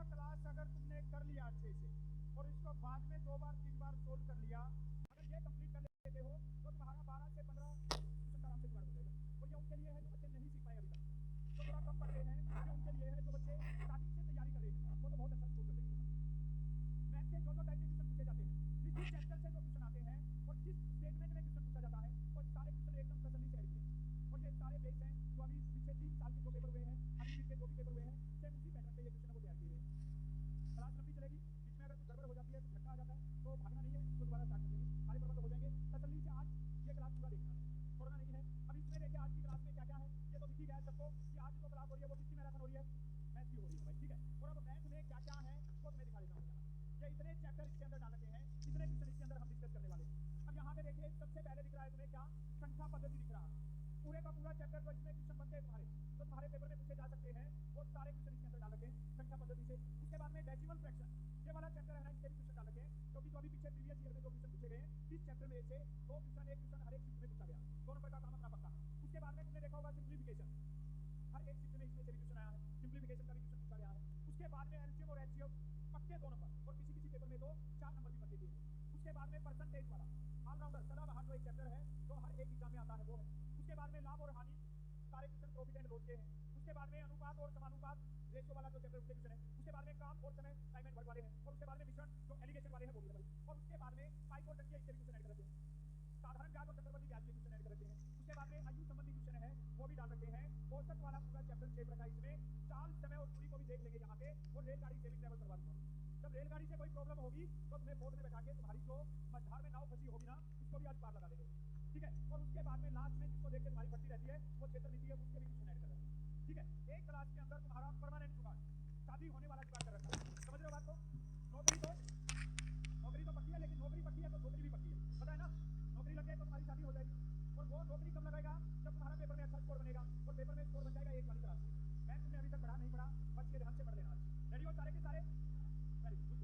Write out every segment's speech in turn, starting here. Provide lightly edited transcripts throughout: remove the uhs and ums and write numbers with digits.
Class अगर तुमने कर लिया अच्छे से और इसको बाद में 2 बार 3 बार सोल्व कर लिया, अगर ये कंप्लीट कर लेते हो तो तुम्हारा 12 से 15 क्वेश्चन आराम से जुगाड़ हो जाएगा। और ये उनके लिए है जो बच्चे नहीं सीख पाए अभी तक, जो थोड़ा कम पढ़ रहे हैं, ये उनके लिए है जो बच्चे स्टार्टिंग से तैयारी कर रहे हैं, वो तो बहुत अच्छा स्कोर कर लेंगे। मैथ के जो टाइप के क्वेश्चन पूछे जाते हैं, जिस चैप्टर से जो क्वेश्चन आते हैं और जिस स्टेटमेंट में क्वेश्चन पूछा जाता है, वो सारे क्वेश्चन एकदम तसल्ली से ऐड किए। और ये सारे बेस हैं जो अभी पिछले 3 साल के जो पेपर हुए हैं, अभी के जो भी पेपर हुए हैं, सेम उसी पैटर्न पे ये क्वेश्चन को तैयार किए हैं। क्लास लंबी चलेगी, बीच में अगर कुछ गड़बड़ हो जाती है, कुछ झटका आ जाता है, तो भागना नहीं है, इसको दोबारा स्टार्ट कर देंगे, सारे प्रबंध हो जाएंगे। तसल्ली से आज ये क्लास पूरा देखना, छोड़ना नहीं है। अब इसमें देखिए आज की क्लास में क्या क्या है, ये तो दिख ही गया है सबको कि आज जो क्लास हो रही है वो किसकी मैराथन हो रही है, मैथ की हो रही है भाई, ठीक है। और अब मैथ में क्या क्या है वो मैं दिखा देता हूँ। ये इतने चैप्टर इसके अंदर डाल रखे हैं, इतने क्वेश्चन इसके अंदर हम डिस्कस करने वाले हैं। अब यहाँ पे देखिए सबसे पहले दिख रहा है तुम्हें क्या, संख्या पद्धति दिख रहा है। पूरे का पूरा चैप्टर जो इसमें क्वेश्चन बनते हैं तुम्हारे, तो तुम्हारे पेपर में पूछे जा सकते हैं, वो सारे क्वेश्चन इसके अंदर डाल रखे हैं संख्या पद्धति से। उसके बाद में डेसिमल फ्रैक्शन, ये वाला चैप्टर है ना, इसके भी क्वेश्चन डाल रखे हैं, क्योंकि जो अभी पीछे प्रीवियस ईयर में जो क्वेश्चन पूछे गए हैं इस चैप्टर में से दो क्वेश्चन, एक क्वेश्चन हर एक शिफ्ट में पूछा गया, 2 नंबर का काम अपना पक्का। उसके बाद में तुमने देखा होगा सिंप्लीफिकेशन, हर एक शिफ्ट में इसमें से भी क्वेश्चन आया है, सिंप्लीफिकेशन का भी क्वेश्चन पूछा गया है। उसके बाद में एलसीएम और एचसीएफ पक्के 2 नंबर, और किसी किसी पेपर में तो 4 नंबर भी पक्के दिए हैं। उसके बाद में परसेंटेज वाला ऑलराउंडर सदाबहार जो एक चैप्टर है जो हर एक एग्जाम में आता है वो है। उसके बाद में लाभ और हानि, सारे क्वेश्चन प्रॉफिट एंड लॉस के हैं। उसके बाद में अनुपात और समानुपात रेशियो वाला जो चैप्टर उसके क्वेश्चन है। उसके बाद में काम और समय टाइम एंड वर्क वाले हैं। और उसके बाद में मिश्रण जो एलिगेशन वाले हैं वो भी है भाई। और उसके बाद में पाइप और टंकी इसके क्वेश्चन ऐड करते हैं, साधारण ब्याज और चक्रवृद्धि ब्याज के क्वेश्चन ऐड करते हैं। उसके बाद में आयु संबंधी क्वेश्चन है वो भी डाल रखे हैं। औसत वाला पूरा चैप्टर शेप रखा है इसमें, चाल समय और दूरी को भी देख लेंगे यहाँ पे, और रेलगाड़ी सेविंग ट्रेवल करवा दूंगा। जब रेलगाड़ी से कोई प्रॉब्लम होगी तो तुम्हें बोर्ड में बैठा के तुम्हारी जो मझधार में नाव फंसी होगी ना उसको भी आज पार लगा देंगे, ठीक है। और उसके बाद में लास्ट में जिसको देख के तुम्हारी फंसी रहती है वो क्षेत्र नीति है, उसके भी क्वेश्चन ऐड कर रहे हैं, ठीक है। एक क्लास के अंदर तुम्हारा परमानेंट जुगाड़, शादी होने वाला जुगाड़ कर रखा है, समझ रहे हो बात को। नौकरी तो पक्की है, लेकिन नौकरी पक्की है तो नौकरी भी पक्की है, पता है ना। नौकरी लग जाए तो तुम्हारी शादी हो जाएगी, और वो नौकरी कब लगाएगा, जब तुम्हारा पेपर में अच्छा स्कोर बनेगा, और पेपर में स्कोर बन जाएगा एक वाली क्लास में। मैं तुमने अभी तक पढ़ा नहीं पढ़ा, बस के ध्यान से पढ़ लेना। रेडी हो सारे के सारे, वेरी गुड।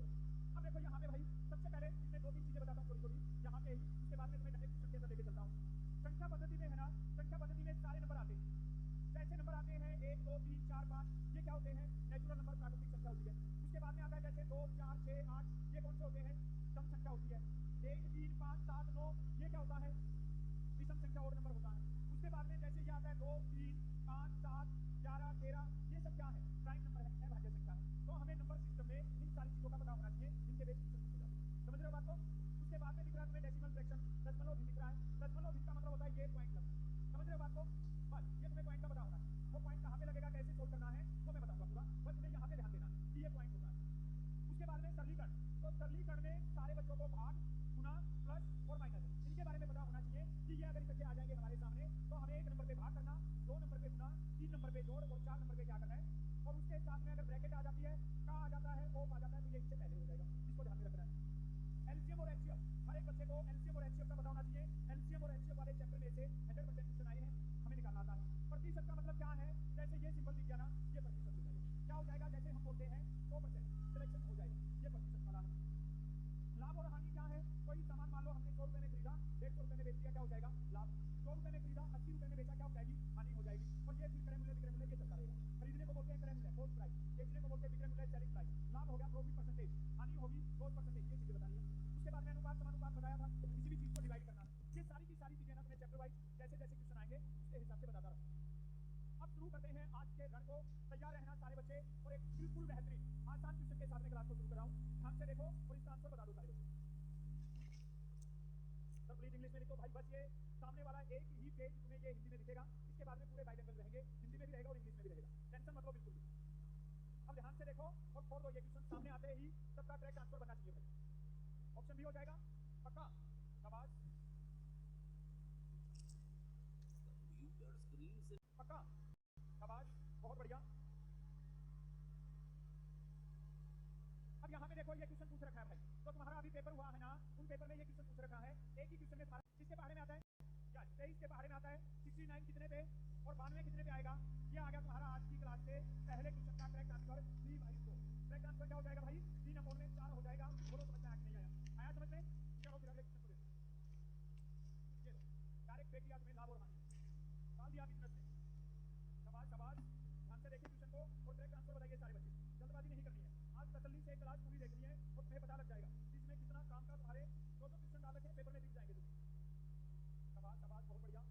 अब देखो यहाँ पे भाई सबसे पहले इसमें 2-3 चीजें बताता हूँ छोटी छोटी यहाँ पे ही, उसके बाद में तुम्हें डायरेक्ट क्वेश्चन के अंदर लेके चलता हूँ। संख्या पद्धति में है ना, संख्या पद्धति में सारे नंबर आते हैं, जैसे नंबर आते हैं 1 2 3 4 5, ये क्या होते हैं, नेचुरल नंबर, प्राकृतिक संख्या होती है। उसके बाद में आता है जैसे 2 4 6 8, ये कौन से होते हैं, सम संख्या होती है। 1 3 5 7 9, ये क्या होता है, विषम संख्या और नंबर होता है। उसके बाद में जैसे ये आता है 2 3 5 7 11 13, ये सब क्या है, प्राइम नंबर है, अभाज्य संख्या है। तो हमें नंबर सिस्टम में इन सारी चीजों का पता होना चाहिए, इनके बेस क्वेश्चन पूछे जाते हैं, समझ रहे हो बात को। उसके बाद में दिख रहा है तुम्हें डेसिमल फ्रैक्शन, दशमलव भिन्न दिख रहा है। दशमलव भिन्न का मतलब होता है ये पॉइंट लगना, समझ रहे हो बात को। बस ये तुम्हें पॉइंट का पता होना है, वो पॉइंट कहाँ पे लगेगा, कैसे सोल्व करना है वो मैं बताऊंगा पूरा, बस तुम्हें यहाँ पे ध्यान देना है कि ये पॉइंट होता है। उसके बाद में सरलीकरण, तो सरलीकरण में सारे बच्चों को भाग, गुना, प्लस और माइनस, इनके बारे में पता होना चाहिए कि ये अगर इकट्ठे आ जाएंगे हमारे सामने तो हमें 1 नंबर पे भाग करना, 2 नंबर पे गुना, 3 नंबर पे जोड़, और 4 नंबर पे क्या करना है। और उसके साथ में अगर ब्रैकेट आ जाती है, का आ जाता है, ओम आ जाता है, तो ये इससे पहले हो जाएगा, इसको ध्यान में रखना है। एलसीएम और एचसीएफ, हर एक बच्चे को एलसीएम और एचसीएफ का पता होना चाहिए। एलसीएम और एचसीएफ वाले चैप्टर में से 100% क्वेश्चन आए हैं, हमें निकालना आता है। प्रतिशत का मतलब क्या है, जैसे ये सिंबल दिख गया ना, ये प्रतिशत हो जाएगा, क्या हो जाएगा, जैसे हम बोलते हैं 100% सिलेक्शन हो जाएगा, ये प्रतिशत वाला है। लाभ और हानि क्या है, कोई सामान मान लो हमने 100 रुपए में खरीदा, 150 रुपए में बेच दिया, क्या हो जाएगा, लाभ। 100 रुपए में खरीदा, 80 रुपए में बेचा, क्या हो जाएगी, हानि हो जाएगी। और ये फिर क्रय मूल्य विक्रय मूल्य ये चलता रहेगा। खरीदने को बोलते हैं क्रय मूल्य, कॉस्ट प्राइस, बेचने को बोलते हैं विक्रय मूल्य, सेलिंग प्राइस। लाभ हो गया प्रॉफिट परसेंटेज, हानि होगी लॉस परसेंटेज, ये चीजें बतानी है। उसके बाद में अनुपात समानुपात बताया था, किसी भी चीज को डिवाइड करना, ये सारी की सारी चीजें ना तुम्हें चैप्टर वाइज जैसे जैसे क्वेश्चन आएंगे उसके हिसाब से बताता रहूँ। अब शुरू करते हैं आज के रण को, तैयार रहना सारे बच्चे, और एक बिल्कुल बेहतरीन आसान क्वेश्चन के साथ में क्लास को शुरू कर रहा हूँ, ध्यान से देखो और इसका आंसर बता दो सारे बच्चे। तो प्लीज इंग्लिश में लिखो भाई, बस ये सामने वाला एक ही पेज तुम्हें ये हिंदी में दिखेगा, इसके बाद में पूरे बाइलिंगुअल रहेंगे, हिंदी में भी रहेगा और इंग्लिश में भी रहेगा, टेंशन मत लो बिल्कुल भी। अब ध्यान से देखो और खोल दो, ये क्वेश्चन सामने आते ही सबका करेक्ट आंसर बनना चाहिए भाई। ऑप्शन भी हो जाएगा पक्का, शाबाश, पक्का, शाबाश, बहुत बढ़िया। अब यहाँ पे देखो ये क्वेश्चन पूछ रखा है भाई, तो तुम्हारा अभी पेपर हुआ है ना, उन पेपर में ये क्वेश्चन पूछ रखा है, एक ही क्वेश्चन में तुम्हारा किसके पहाड़े में आता है, या 23 के पहाड़े में आता है, 69 कितने पे और 92 कितने पे आएगा। ये आ गया तुम्हारा आज की क्लास से पहले क्वेश्चन का करेक्ट आंसर 3/4। करेक्ट आंसर क्या हो जाएगा भाई, 3/4 हो जाएगा। बोलो समझ में आया नहीं आया, आया समझ में। चलो फिर अगले क्वेश्चन को देखो, ये लो डायरेक्ट देख लिया तुम्हें, लाभ और हानि डाल दिया बिजनेस में, शाबाश शाबाश। ध्यान से देखिए क्वेश्चन को और करेक्ट आंसर बताइए सारे बच्चे, जल्दबाजी नहीं करनी है, जाएगा, इसमें कितना काम का तुम्हारे जो क्वेश्चन डाल रखे पेपर में दिख जाएंगे तुम्हें। शाबाश शाबाश, बहुत बढ़िया।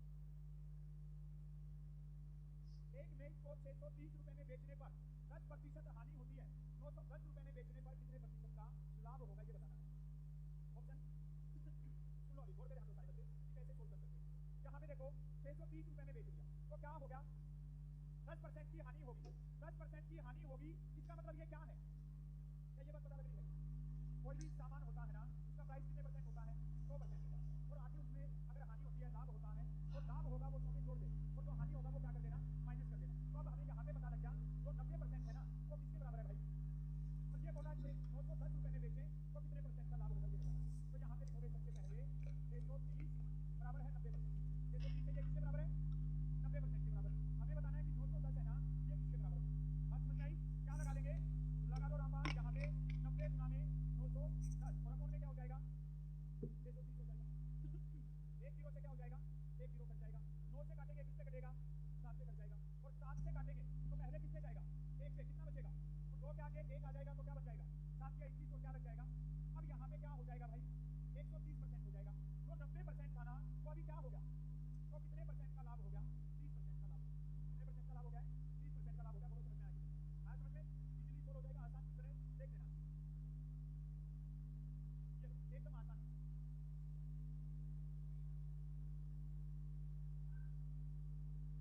एक मेज को 630 रुपए में बेचने पर 10% हानि होती है, 910 रुपए में बेचने पर कितने प्रतिशत का लाभ होगा ये बताना है। ऑप्शन सुन लो, गौर करें हम लोग सारे बच्चे कैसे सोल्व कर सकते हैं। यहाँ पे देखो 630 रुपए में बेच दिया तो क्या हो गया, 10% की हानि होगी। 10% की हानि होगी, इसका मतलब ये क्या है, क्या ये बात पता लग रही है? कोई भी सामान होता है ना, उसका प्राइस कितने परसेंट होता है, 100% होता है, और आगे उसमें अगर हानि होती है लाभ होता है, तो लाभ होगा वो 100 में जोड़ दे और जो हानि होगा वो क्या कर देना, माइनस कर देना। तो अब हमें यहाँ पे पता लग गया जो 90% है ना वो किसके बराबर है भाई, और ये बोला 910 रुपए में बेचें तो कितने परसेंट का लाभ होगा ये बताना। तो यहाँ पे लिखोगे सबसे पहले 630 बराबर है 90%, 630 ये किसके बराबर है, 90% के बराबर। हमें बताना है कि 910 है ना ये किसके बराबर है। बात समझ में आई? क्या लगा देंगे, लगा दो रामबाण, यहाँ पे 90 गुना में 910 और अकाउंट में क्या हो जाएगा, 630 हो जाएगा। 1 जीरो से क्या हो जाएगा, 1 जीरो कट जाएगा, 9 से काटेंगे किससे कटेगा, 7 से कट जाएगा, और 7 से काटेंगे तो पहले किससे जाएगा, 1 से, कितना बचेगा, तो 2 के आगे 1 आ जाएगा तो क्या बच जाएगा, 7 के 21 और क्या लग जाएगा। अब यहाँ पे क्या हो जाएगा भाई, 130% हो जाएगा। जो 90% था ना वो अभी क्या हो गया, तो कितने परसेंट का लाभ हो गया, 30% का लाभ। कितने परसेंट का लाभ हो गया, 30% का लाभ हो गया। बोलो समझ में आ गया, आज समझ में इजीली सोल्व हो जाएगा, आसान क्वेश्चन है, देख लेना ये एकदम आसान।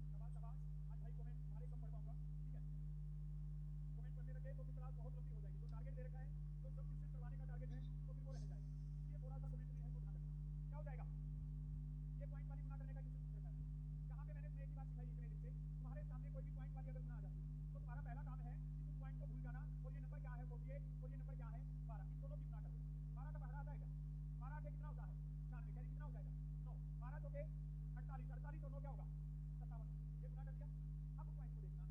शाबाश शाबाश, आज भाई कमेंट तुम्हारे कम पढ़ पाऊंगा, ठीक है, कमेंट पढ़ने लगे तो फिर क्लास बहुत लंबी हो जाएगी। जो टारगेट दे रखा है, जो सब क्वेश्चन करवाने का टारगेट है तो फिर वो रह जाएगा, इसलिए थोड़ा सा कमेंट में है तो ध्यान रखना। क्या हो जाएगा, ये पॉइंट वाली गुना करने का क्वेश्चन पूछ रखा है। यहाँ पे मैंने तुम्हें एक ही बात सिखाई इतने दिन से, तुम्हारे सामने कोई भी पॉइंट वाली अगर गुना आ जाती तो तुम्हारा पहला काम है कि तुम पॉइंट को भूल जाना, और ये नंबर क्या है 48 और ये नंबर क्या है 12, इन दोनों की गुना कर दो। 12 का पहला आता है क्या, 12 के कितना होता है 96, कैरी कितना हो जाएगा 9, 12 चौके 48, 48 और 9 क्या होगा 57, ये गुना कर दिया। अब पॉइंट को देखना है,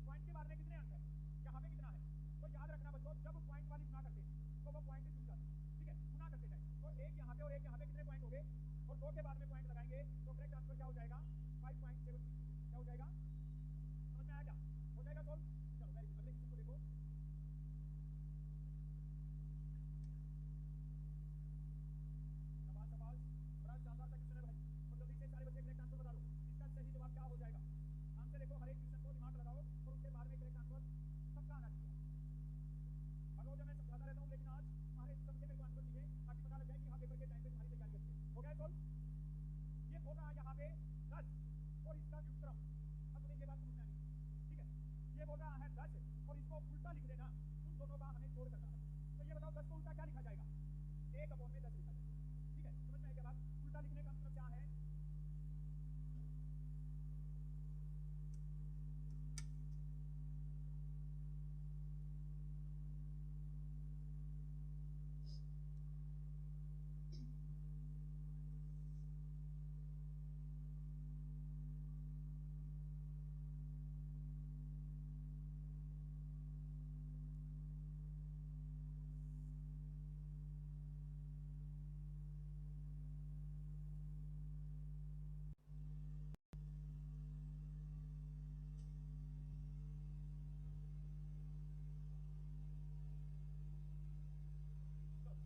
पॉइंट के बाद में कितने अंक है, यहाँ पे कितना है, तो याद रखना बच्चों जब पॉइंट वाली गुना करते तो वो पॉइंट छूट जाते, ठीक है, गुना करते टाइम। तो एक यहाँ पे और एक यहाँ पे कितने पॉइंट हो गए, और 2 के बाद में पॉइंट लगाएंगे तो करेक्ट आंसर क्या हो जाएगा 5.7, क्या हो जाएगा, समझ में आया क्या, हो जाएगा सोल्व। चलो वेरी गुड, अगले क्वेश्चन को देखो। शाबाश शाबाश, बड़ा शानदार सा क्वेश्चन है भाई, और जल्दी से सारे बच्चे करेक्ट आंसर बता दो, इसका सही जवाब क्या हो जाएगा। ध्यान से देखो, हर एक क्वेश्चन को दिमाग लगाओ और उसके बाद में करेक्ट आंसर सबका आना चाहिए। हर रोज मैं समझाता रहता हूँ लेकिन आज तुम्हारे सबसे मेरे को आंसर चाहिए ताकि पता लग जाए कि हाँ पेपर के टाइम पे तुम्हारी तैयारी अच्छी है। हो गया सोल्व, ये बोल रहा है यहाँ पे 10 और इसका व्युत्क्रम। अब तुम्हें ये बात समझ में आनी, ठीक है, ये बोल रहा है 10 और इसको उल्टा लिख देना, उन दोनों का हमें जोड़ करना है। तो ये बताओ 10 को उल्टा क्या लिखा जाएगा, 1/10 लिखा जाएगा, ठीक है, समझ में आई क्या बात। उल्टा लिखने का मतलब क्या है,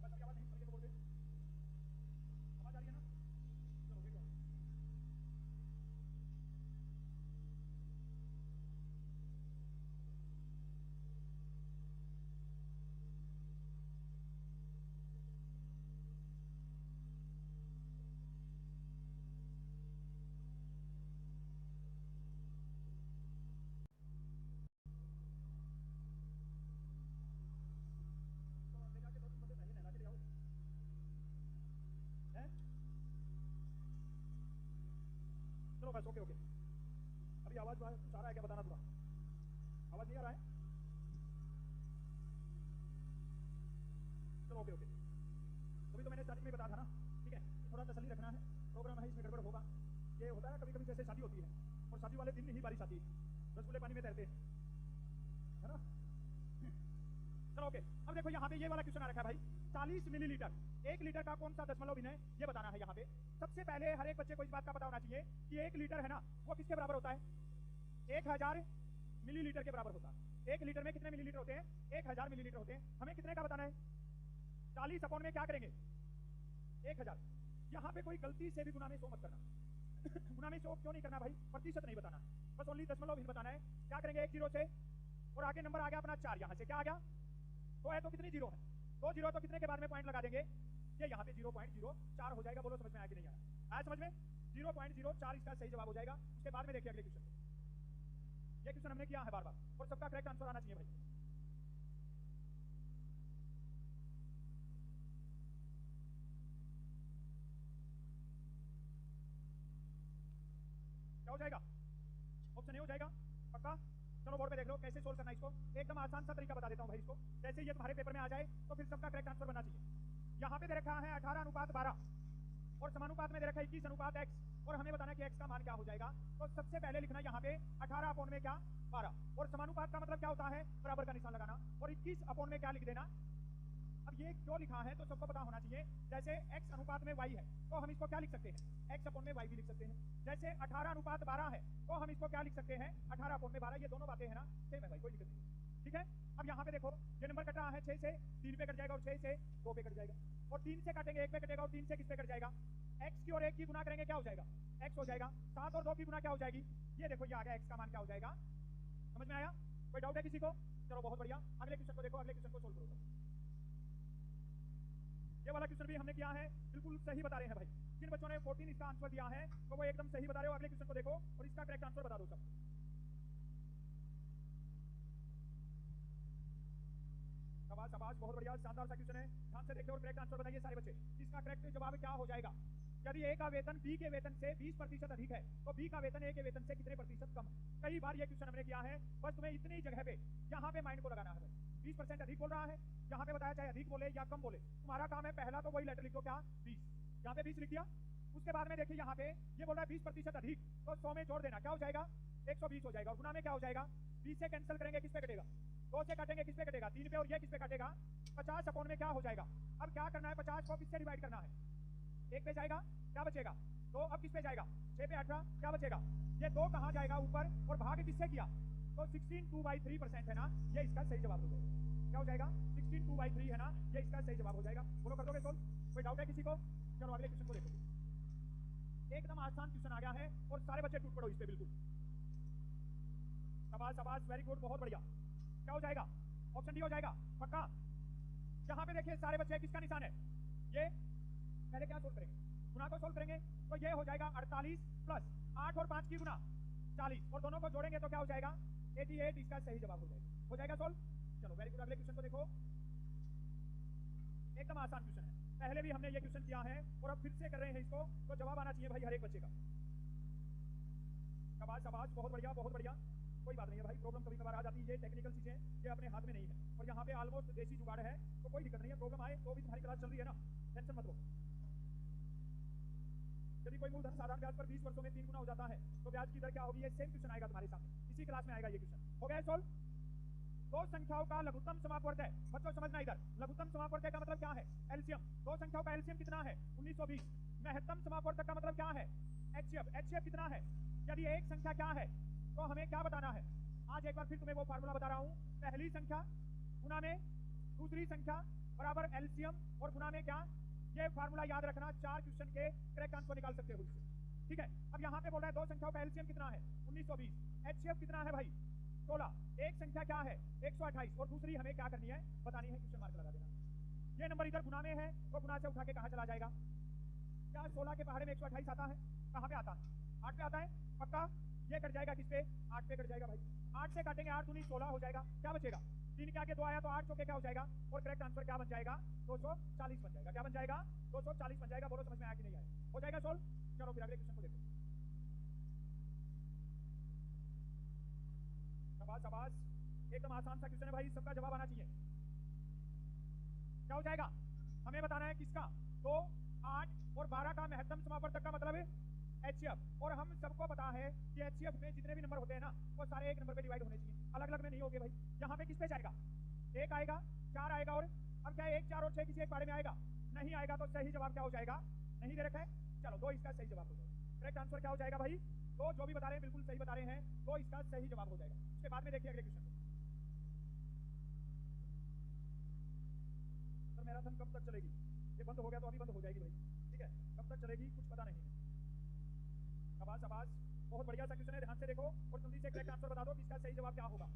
बस क्या बात नहीं समझे तो बोल दे, आवाज आ रही है ना, चलो देखो। तो ले जाके 2-3 बंदे पहले नहला के ले आओ, हैं, चलो बस ओके ओके। अभी आवाज आ रहा है क्या बताना थोड़ा, आवाज नहीं आ रहा है, चलो ओके ओके। तभी तो मैंने स्टार्टिंग में बताया था ना, ठीक है, थोड़ा तसल्ली रखना है, प्रोग्राम है इसमें गड़बड़ होगा। ये होता है ना कभी कभी जैसे शादी होती है और शादी वाले दिन ही बारिश आती है, रसगुल्ले पानी में तैरते हैं, है ना। चलो ओके, अब देखो यहाँ पे ये वाला क्वेश्चन आ रखा है भाई, 40 मिलीलीटर 1 लीटर का कौन सा दशमलव भिन्न है ये बताना है। यहाँ पे सबसे पहले हर एक बच्चे को इस बात का पता होना चाहिए कि 1 लीटर है ना वो किसके बराबर होता है, 1000 मिलीलीटर के बराबर होता है। 1 लीटर में कितने मिलीलीटर होते हैं, 1000 मिलीलीटर होते हैं। हमें कितने का बताना है, 40 अपॉन में क्या करेंगे 1000। यहाँ पे कोई गलती से भी गुना में 100 मत करना। गुना में 100 क्यों नहीं करना भाई, प्रतिशत नहीं बताना, बस ओनली दशमलव ही बताना है। क्या करेंगे 1 0 से और आगे नंबर आ गया अपना 4, यहाँ से क्या आ गया 2 है तो कितनी 0 है 2 0 तो कितने के बाद में पॉइंट लगा देंगे, ये यहाँ पे 0.04 हो जाएगा। बोलो समझ में आया कि नहीं आया समझ में 0.04 इसका सही जवाब हो जाएगा। उसके बाद में देखिए अगले क्वेश्चन, ये क्वेश्चन हमने किया है बार बार और सबका करेक्ट आंसर आना चाहिए भाई। क्या हो जाएगा, ऑप्शन ए हो जाएगा पक्का। चलो बोर्ड पे देख लो कैसे सोल्व करना है इसको, एकदम आसान सा तरीका बता देता हूँ भाई इसको। जैसे ये तुम्हारे पेपर में आ जाए तो फिर सबका करेक्ट आंसर बनना चाहिए। यहाँ पे दे रखा है 18:12 और समानुपात में दे रखा है 21:x और हमें बताना है कि x का मान क्या हो जाएगा। तो सबसे पहले लिखना यहाँ पे 18 अपॉन में क्या 12 और समानुपात का मतलब क्या होता है बराबर का निशान लगाना और 21 अपॉन में क्या लिख देना। अब ये क्यों लिखा है तो सबको पता होना चाहिए। जैसे x अनुपात में y है तो हम इसको क्या लिख सकते हैं x अपॉन में y भी लिख सकते हैं। जैसे 18:12 है तो हम इसको क्या लिख सकते हैं 18 अपॉन में 12। ये दोनों बातें है ना सेम है भाई, कोई दिक्कत नहीं, ठीक है। अब यहाँ पे देखो ये नंबर कट रहा है 6 से 3 पे कट जाएगा और 6 से 2 पे कट जाएगा और 3 से काटेंगे 1 पे कटेगा और 3 से किस पे कट जाएगा x की और 1 की गुना करेंगे क्या हो जाएगा x हो जाएगा। 7 और 2 की गुना क्या हो जाएगी, ये देखो ये आ गया x का मान क्या हो जाएगा। समझ में आया, कोई डाउट है किसी को? चलो बहुत बढ़िया, अगले क्वेश्चन को देखो, अगले क्वेश्चन को सोल्व करो। ये वाला क्वेश्चन भी हमने किया है, बिल्कुल सही बता रहे हैं भाई। जिन बच्चों ने 14 इसका आंसर दिया है तो वो एकदम सही बता रहे हो। अगले क्वेश्चन को देखो और इसका करेक्ट आंसर बता दो सब। शाबाश शाबाश, बहुत बढ़िया, शानदार सा क्वेश्चन है। ध्यान से देखिए और करेक्ट आंसर बताइए सारे बच्चे। इसका करेक्ट जवाब क्या हो जाएगा, यदि ए का वेतन बी के वेतन से 20% अधिक है तो बी का वेतन ए के वेतन से कितने प्रतिशत कम है। कई बार ये क्वेश्चन हमने किया है, बस तुम्हें इतनी जगह पे यहाँ पे माइंड को लगाना है। 20% अधिक बोल रहा है, यहाँ पे बताया चाहे अधिक बोले या कम बोले, तुम्हारा काम है पहला तो वही लेटर लिखो क्या 20, यहाँ पे 20 लिख दिया। उसके बाद में देखिए यहाँ पे ये बोल रहा है 20% अधिक तो 100 में जोड़ देना, क्या हो जाएगा 120 हो जाएगा। गुना में क्या हो जाएगा 20 से कैंसिल करेंगे किस पे कटेगा 2 से काटेंगे किस पे कटेगा 3 पे और ये किस पे काटेगा 50 अपॉन में क्या हो जाएगा। अब क्या करना है 50 को किससे डिवाइड करना है, 1 पे जाएगा क्या बचेगा 2, अब किस पे जाएगा 6 पे 18 क्या बचेगा, ये 2 कहाँ जाएगा ऊपर और भाग किससे किया तो 16/2/3% है ना, ये इसका सही जवाब हो जाएगा। क्या हो जाएगा 16/2/3 है ना, ये इसका सही जवाब हो जाएगा। बोलो कर दोगे सोल्व, कोई डाउट है किसी को? चलो अगले क्वेश्चन को देखो, एकदम आसान क्वेश्चन आ गया है और सारे बच्चे टूट पड़ो इस पे बिल्कुल। शाबाश शाबाश, वेरी गुड, बहुत बढ़िया। क्या हो जाएगा ऑप्शन डी हो जाएगा पक्का। यहाँ पे देखिए सारे बच्चे किसका निशान है, ये पहले क्या सोल्व करेंगे गुना को सोल्व करेंगे तो ये हो जाएगा 48 प्लस 8 और 5 की गुना 40 और दोनों को जोड़ेंगे तो क्या हो जाएगा 88, इसका सही जवाब हो जाएगा सोल्व। चलो वेरी गुड, अगले क्वेश्चन को देखो, एकदम आसान क्वेश्चन है, पहले भी हमने ये क्वेश्चन किया है और अब फिर से कर रहे हैं इसको, तो जवाब आना चाहिए भाई हर एक बच्चे का। शाबाश शाबाश, बहुत बढ़िया बहुत बढ़िया। कोई बात नहीं है भाई, प्रॉब्लम कभी कभार आ जाती है, ये टेक्निकल चीजें ये अपने हाथ में नहीं है और यहाँ पे ऑलमोस्ट देसी जुगाड़ है तो कोई दिक्कत नहीं है। प्रॉब्लम आए तो भी तुम्हारी क्लास चल रही है ना, टेंशन मत लो। यदि कोई मूलधन साधारण ब्याज पर 20 वर्षों में 3 गुना हो जाता है तो ब्याज की दर क्या होगी, ये सेम क्वेश्चन आएगा तुम्हारे सामने, इसी क्लास में आएगा ये क्वेश्चन। हो गया सोल्व। दो संख्याओं का लघुत्तम समापवर्तय, बच्चों समझना इधर, लघुत्तम समापवर्तय का मतलब क्या है एलसीएम। दो संख्याओं का एलसीएम कितना है 1920। महत्तम समापवर्तक का मतलब क्या है एचसीएफ। एचसीएफ कितना है, यदि एक संख्या क्या है तो हमें क्या बताना है। आज एक बार फिर तुम्हें वो फार्मूला बता रहा हूँ, पहली संख्या गुना में दूसरी संख्या बराबर एलसीएम और गुना में क्या, ये फार्मूला याद रखना, 4 क्वेश्चन के करेक्ट आंसर निकाल सकते हो इससे, ठीक है। अब यहाँ पे बोल रहा है दो संख्याओं का एलसीएम कितना है 1920, एचसीएफ कितना है भाई 16, एक संख्या क्या है 128 और दूसरी हमें क्या करनी है बतानी है, क्वेश्चन मार्क लगा देना। ये नंबर इधर गुना में है तो गुना से उठा के कहाँ चला जाएगा, क्या 16 के पहाड़े में 128 आता है, कहाँ पे आता है 8 पे आता है पक्का। ये कट जाएगा किस पे 8 पे कट जाएगा भाई, 8 से काटेंगे 8 दूनी 16 हो जाएगा, क्या बचेगा 3 के आगे 2 आया तो 8 चौके क्या हो जाएगा और करेक्ट आंसर क्या बन जाएगा 240 बन जाएगा। क्या बन जाएगा 240 बन जाएगा। बोलो समझ में आया कि नहीं आया, हो जाएगा सोल्व। चलो फिर अगले क्वेश्चन को देखो। शाबाश शाबाश, एकदम आसान सा क्वेश्चन है भाई, सबका जवाब आना चाहिए। क्या हो जाएगा हमें बताना है किसका 2, 8 और 12 का महत्तम समापवर्तक का मतलब है एचसीएफ। और हम सबको पता है कि एचसीएफ में जितने भी नंबर होते हैं ना वो सारे एक नंबर पे डिवाइड होने चाहिए, अलग अलग में नहीं होंगे भाई। यहाँ पे किस पे जाएगा 1 आएगा 4 आएगा और अब क्या 1, 4 और 6 किसी एक बारे में आएगा नहीं आएगा तो सही जवाब क्या हो जाएगा, नहीं दे रखा है, चलो 2 इसका सही जवाब हो जाएगा। करेक्ट आंसर क्या हो जाएगा भाई 2, जो भी बता रहे हैं बिल्कुल सही बता रहे हैं, 2 इसका सही जवाब हो जाएगा। उसके बाद में देखिए अगले क्वेश्चन को, मैराथन कब तक चलेगी? ये बंद हो गया तो अभी बंद हो जाएगी भाई, ठीक है? कब तक चलेगी कुछ पता नहीं है। शाबाश शाबाश, बहुत बढ़िया सा क्वेश्चन है, ध्यान से देखो और जल्दी से करेक्ट आंसर बता दो कि इसका सही जवाब क्या होगा।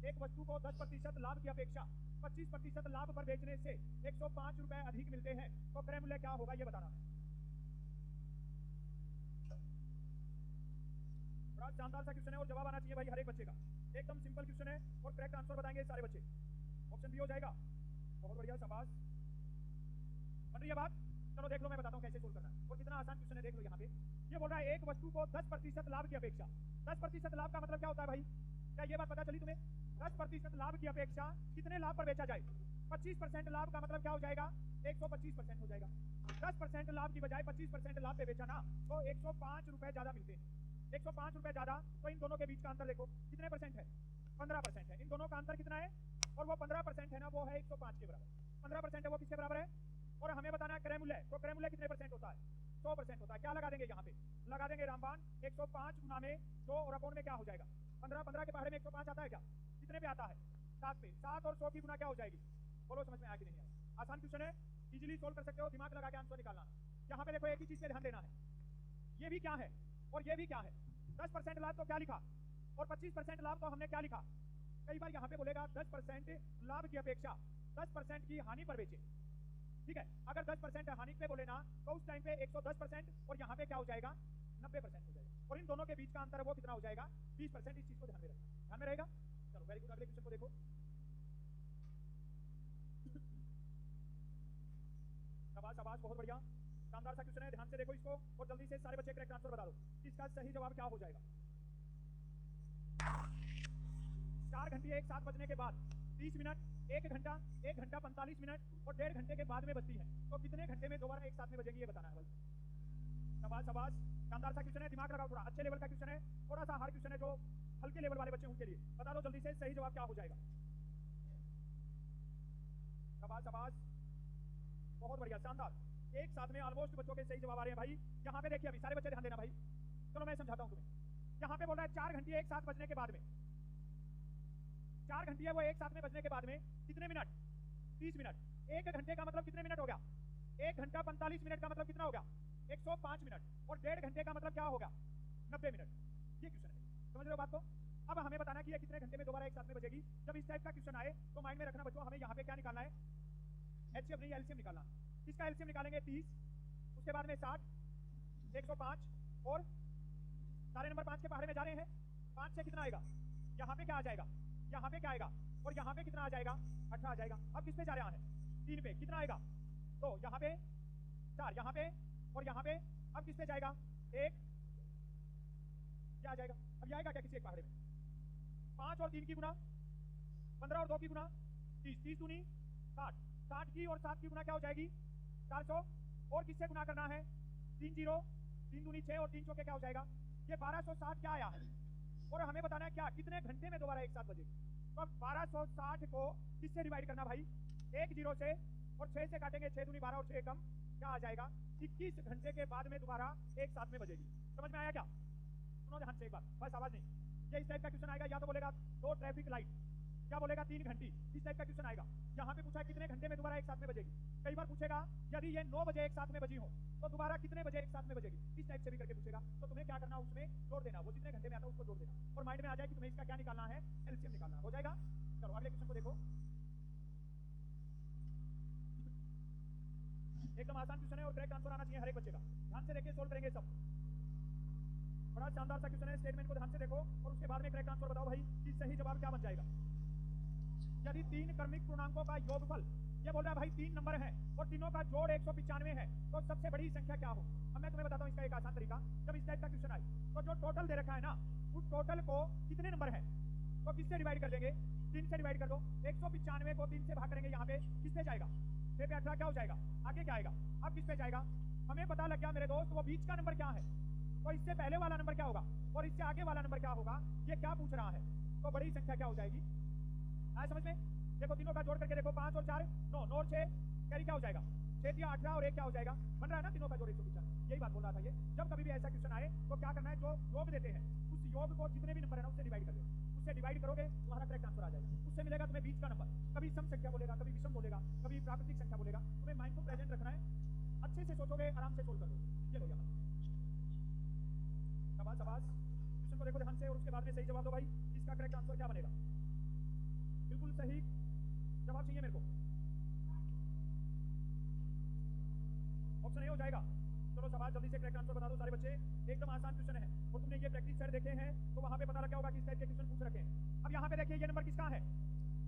एक वस्तु को 10% लाभ की अपेक्षा 25% लाभ पर बेचने से 105 रुपए अधिक मिलते हैं, तो क्रय मूल्य क्या होगा ये बताना है। बड़ा शानदार सा क्वेश्चन है और जवाब आना चाहिए भाई हर एक बच्चे का। एकदम सिंपल क्वेश्चन है और करेक्ट आंसर बताएंगे सारे बच्चे। ऑप्शन बी हो जाएगा। बहुत बढ़िया, शाबाश, बन रही है बात। चलो देख लो, मैं बताता हूँ कैसे सोल्व करना है और कितना आसान क्वेश्चन है, देख लो यहाँ पे। ये बोल रहा है एक वस्तु को 10% लाभ की अपेक्षा। 10% लाभ का मतलब क्या होता है भाई? क्या ये बात पता चली तुम्हें? 10% लाभ की अपेक्षा कितने लाभ पर बेचा जाए? 25% लाभ का मतलब क्या हो जाएगा? 125% हो जाएगा। 10% लाभ की बजाय 25% लाभ पे बेचा ना, तो 105 रुपए ज्यादा मिलते हैं। 105 रुपए ज्यादा, तो इन दोनों के बीच का अंतर देखो कितने परसेंट है? 15% है। इन दोनों का अंतर कितना है? और वो 15% है ना, वो है 105 के बराबर। 15% है वो किसके बराबर है? और हमें बताना है क्रय मूल्य, तो क्रय मूल्य कितने परसेंट होता है? 100% होता है। क्या लगा देंगे यहाँ पे? लगा देंगे रामबान 105 गुना में 2 और अपॉन में क्या हो जाएगा? 15 के पहाड़े में 105 आता है क्या? कितने पे आता है? 7 पे। 7 और 100 की गुना क्या हो जाएगी? बोलो समझ में आया कि नहीं आया? आसान क्वेश्चन है, इजीली सोल्व कर सकते हो, दिमाग लगा के आंसर निकालना। यहाँ पे देखो एक ही चीज पे ध्यान देना है, ये भी क्या है और ये भी क्या है। 10% लाभ तो क्या लिखा और 25% लाभ तो हमने क्या लिखा। कई बार यहाँ पे बोलेगा 10% लाभ की अपेक्षा 10% की हानि पर बेचे, ठीक है? अगर 10% हानि पे बोले ना, तो उस टाइम पे 110% और यहाँ पे क्या हो जाएगा? 90% हो जाएगा। और इन दोनों के बीच का अंतर है वो कितना हो जाएगा? 20%। इस चीज को ध्यान में रखना, ध्यान में रहेगा। चलो वेरी गुड, अगले क्वेश्चन को देखो। शाबाश शाबाश, बहुत बढ़िया, शानदार सा क्वेश्चन है, ध्यान से देखो इसको और जल्दी से सारे बच्चे करेक्ट आंसर बता दो कि इसका सही जवाब क्या हो जाएगा। 4 घंटे एक साथ बजने के बाद 30 मिनट, 1 घंटा, 1 घंटा 45 मिनट और 1.5 घंटे के बाद में बजती है, तो कितने घंटे में दोबारा एक साथ में बजेगी ये बताना है बस। शाबाश शाबाश, शानदार सा क्वेश्चन है, दिमाग लगाओ थोड़ा। अच्छे लेवल का क्वेश्चन है, थोड़ा सा हार्ड क्वेश्चन है जो हल्के लेवल वाले बच्चे उनके लिए। बता दो जल्दी से सही जवाब क्या हो जाएगा। शाबाश शाबाश, बहुत बढ़िया, शानदार। एक साथ में ऑलमोस्ट बच्चों के सही जवाब आ रहे हैं भाई। यहाँ पे देखिए, अभी सारे बच्चे ध्यान देना भाई। चलो मैं समझाता हूँ तुम्हें। यहाँ पे बोल रहा है 4 घंटे एक साथ बजने के बाद में, 4 घंटे है वो एक साथ में बजने के बाद में कितने मिनट? 30 मिनट। 1 घंटे का मतलब कितने मिनट हो गया? 1 घंटा 45 मिनट का मतलब कितना हो गया? 105 मिनट। और 1.5 घंटे का मतलब क्या होगा? 90 मिनट। ये क्वेश्चन है, समझ रहे हो बात को? अब हमें बताना कि ये कितने घंटे में दोबारा एक साथ में बजेगी। जब इस टाइप का क्वेश्चन आए तो माइंड में रखना बच्चों, हमें यहाँ पे क्या निकालना है? एचसीएफ नहीं, एलसीएम निकालना। इसका एलसीएम निकालेंगे 30, उसके बाद में 60, 105 और सारे नंबर 5 के पहाड़े में जा रहे हैं। 5 से कितना आएगा? यहाँ पे क्या आ जाएगा? यहाँ पे क्या आएगा? और यहाँ पे कितना आ जाएगा? 18 आ जाएगा। अब किस पे जा रहा है? 3 पे। कितना आएगा? तो यहाँ पे 4, यहाँ पे और यहाँ पे। अब किस पे जाएगा? 1, क्या आ जाएगा? अब ये आएगा क्या किसी एक पहाड़े में? 5 और 3 की गुना, 15 और 2 की गुना 30, 30 दूनी 60, 60 की और 7 की गुना क्या हो जाएगी? 400। और किससे गुना करना है? 3 0, 3 दूनी 6 और 3 चौके क्या हो जाएगा? ये 1260 क्या आया है? और हमें बताना है क्या कितने घंटे में दोबारा एक साथ बजेगी। तो अब 1260 को किससे डिवाइड करना भाई? 1 0 से, और 6 से काटेंगे, 6 दूनी 12 और 6 कम क्या आ जाएगा? 21 घंटे के बाद में दोबारा एक साथ में बजेगी। समझ में आया क्या? सुनो ध्यान से एक बार, बस आवाज नहीं। ये इस टाइप का क्वेश्चन आएगा, या तो बोलेगा 2 ट्रैफिक लाइट, क्या बोलेगा 3 घंटी, इस टाइप का क्वेश्चन आएगा। यहाँ पे पूछा है कितने घंटे में दोबारा एक साथ में बजेगी। कई बार पूछेगा यदि ये 9 बजे एक साथ में बजी हो तो दोबारा कितने बजे एक साथ में बजेगी, इस टाइप से भी करके पूछेगा। तो तुम्हें क्या करना, उसमें जोड़ देना, वो जितने घंटे में आता है उसको जोड़ देना, और माइंड में आ जाए कि तुम्हें इसका क्या निकालना है, एलसीएम निकालना। हो जाएगा? चलो अगले क्वेश्चन को देखो। एकदम आसान क्वेश्चन है और करेक्ट आंसर आना चाहिए हर एक बच्चे का। ध्यान से देखिए, सोल्व करेंगे सब। बड़ा शानदार सा क्वेश्चन है, स्टेटमेंट को ध्यान से देखो और उसके बाद में करेक्ट आंसर बताओ भाई कि सही जवाब क्या बन जाएगा। यदि 3 क्रमिक पूर्णांकों का योगफल, ये बोल रहा है भाई 3 नंबर है और तीनों का जोड़ 195 है, तो सबसे बड़ी संख्या क्या हो? अब मैं तुम्हें बताता हूँ इसका एक आसान तरीका। जब इस टाइप का क्वेश्चन आए तो जो टोटल दे रखा है ना, उस टोटल को कितने नंबर है तो किससे डिवाइड कर देंगे? 3 से डिवाइड कर दो। 195 को 3 से भाग करेंगे, यहाँ पे किस पे जाएगा? 6 पे 18 क्या हो जाएगा? आगे क्या आएगा? अब किस पे जाएगा? हमें पता लग गया मेरे दोस्त, वो बीच का नंबर क्या है, तो इससे पहले वाला नंबर क्या होगा और इससे आगे वाला नंबर क्या होगा, ये क्या पूछ रहा है। तो बड़ी संख्या क्या हो जाएगी? आया समझ में? देखो तीनों का जोड़ करके देखो, 5 और 4 9, 9 और 6 कैरी क्या हो जाएगा? 6 या 18 और 1 क्या हो जाएगा? बन रहा है ना तीनों का जोड़ 195। यही बात बोल रहा था ये। जब कभी भी ऐसा क्वेश्चन आए तो क्या करना है, जो योग देते हैं उस योग को जितने भी नंबर है ना उससे डिवाइड कर दो। उस उससे डिवाइड करोगे तुम्हारा करेक्ट आंसर आ जाएगा। उससे मिलेगा तुम्हें बीच का नंबर, कभी सम संख्या बोलेगा, कभी विषम बोलेगा, कभी प्राकृतिक संख्या बोलेगा। तुम्हें माइंड को प्रेजेंट रखना है, अच्छे से सोचोगे, आराम से सोल्व करोगे। ये लो यहाँ शाबाश शाबाश। क्वेश्चन को देखो ध्यान से और उसके बाद में सही जवाब दो भाई। इसका करेक्ट आंसर क्या बनेगा? बिल्कुल सही जवाब चाहिए मेरे को। ऑप्शन ए हो जाएगा। चलो शाबाश, जल्दी से करेक्ट आंसर बता दो सारे बच्चे। एकदम आसान क्वेश्चन है और तुमने ये प्रैक्टिस सेट देखे हैं तो वहां पे पता लग गया होगा कि इस टाइप के क्वेश्चन पूछ रखे हैं। अब यहाँ पे देखिए ये नंबर किसका है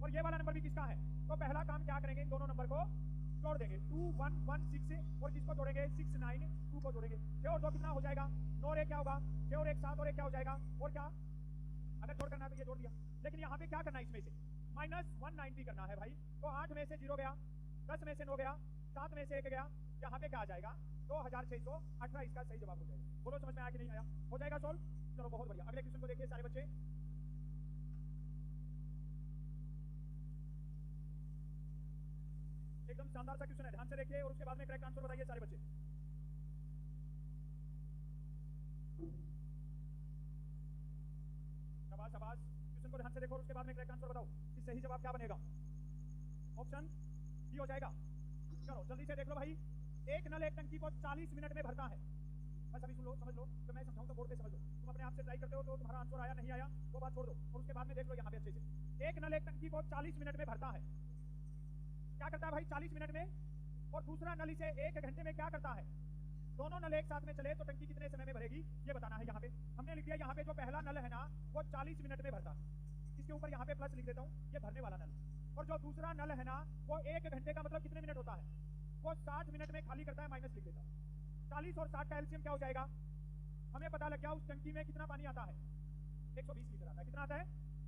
और ये वाला नंबर भी किसका है। तो पहला काम क्या करेंगे, इन दोनों नंबर को जोड़ देंगे। 2 1 1 6 और किसको जोड़ेंगे, 6 9 2 को जोड़ेंगे। 6 और 2 कितना हो जाएगा, 9 और 1 क्या होगा, 6 और 1 7 और 1 क्या हो जाएगा, और क्या अगर जोड़ करना है तो ये जोड़ दिया। लेकिन यहाँ पे क्या करना है, इसमें से -190 करना है भाई। तो 8 में से 0 गया, 10 में से 9 गया, 7 में से 1 गया, यहाँ पे क्या आ जाएगा 2618। इसका सही जवाब हो जाएगा। बोलो समझ में आया कि नहीं आया? हो जाएगा सोल्व। चलो बहुत बढ़िया, अगले क्वेश्चन को देखिए सारे बच्चे। एकदम शानदार सा क्वेश्चन है, ध्यान से देखिए और उसके बाद में करेक्ट आंसर बताइए सारे बच्चे। शाबाश शाबाश, क्वेश्चन को ध्यान से देखो और उसके बाद में करेक्ट आंसर बताओ कि सही जवाब क्या बनेगा। ऑप्शन डी हो जाएगा। चलो जल्दी से देख लो भाई। एक नल एक टंकी को 40 मिनट में भरता है। बस अभी सुन लो, समझ लो, तो मैं समझाऊं तो बोर्ड पे समझ लो। तुम अपने आप से ट्राई करते हो तो तुम्हारा आंसर आया नहीं आया वो बात छोड़ दो और उसके बाद में देख लो यहाँ पे अच्छे से। एक नल एक टंकी को 40 मिनट में भरता है। क्या करता है भाई 40 मिनट में, और दूसरा नल इसे 1 घंटे में क्या करता है। दोनों नल एक साथ में चले तो टंकी कितने समय में भरेगी ये बताना है। यहाँ पे हमने लिख दिया, यहाँ पे जो पहला नल है ना वो 40 मिनट में भरता है। इसके ऊपर यहाँ पे प्लस लिख देता हूँ, ये भरने वाला नल। और जो दूसरा नल है ना वो 1 घंटे का मतलब कितने मिनट होता है, वो 60 मिनट में खाली करता है, माइनस लिख देता हूँ। 40 और 60 का एलसीएम क्या हो जाएगा, हमें पता लग गया उस टंकी में कितना पानी आता है, 120 लीटर आता है। कितना आता है,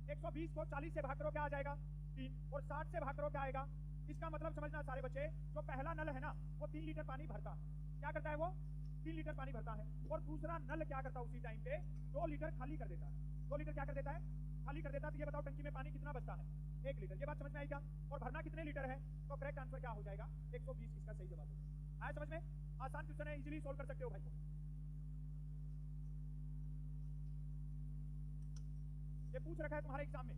120 को 40 से भाग करो क्या आ जाएगा 3, और 60 से भाग करो क्या आएगा। इसका मतलब समझना सारे बच्चे, जो पहला नल है ना वो 3 लीटर पानी भरता है। क्या करता है वो 3 लीटर पानी भरता है, और दूसरा नल क्या करता है उसी टाइम पे 2 लीटर खाली कर देता है। 2 लीटर क्या कर देता है, खाली कर देता है। तो ये बताओ टंकी में पानी कितना बचता है, 1 लीटर। ये बात समझ में आई क्या? और भरना कितने लीटर है, तो करेक्ट आंसर क्या हो जाएगा 120। इसका सही जवाब होगा। आया समझ में? आसान क्वेश्चन है, इजीली सोल्व कर सकते हो भाई। ये पूछ रखा है तुम्हारे एग्जाम में।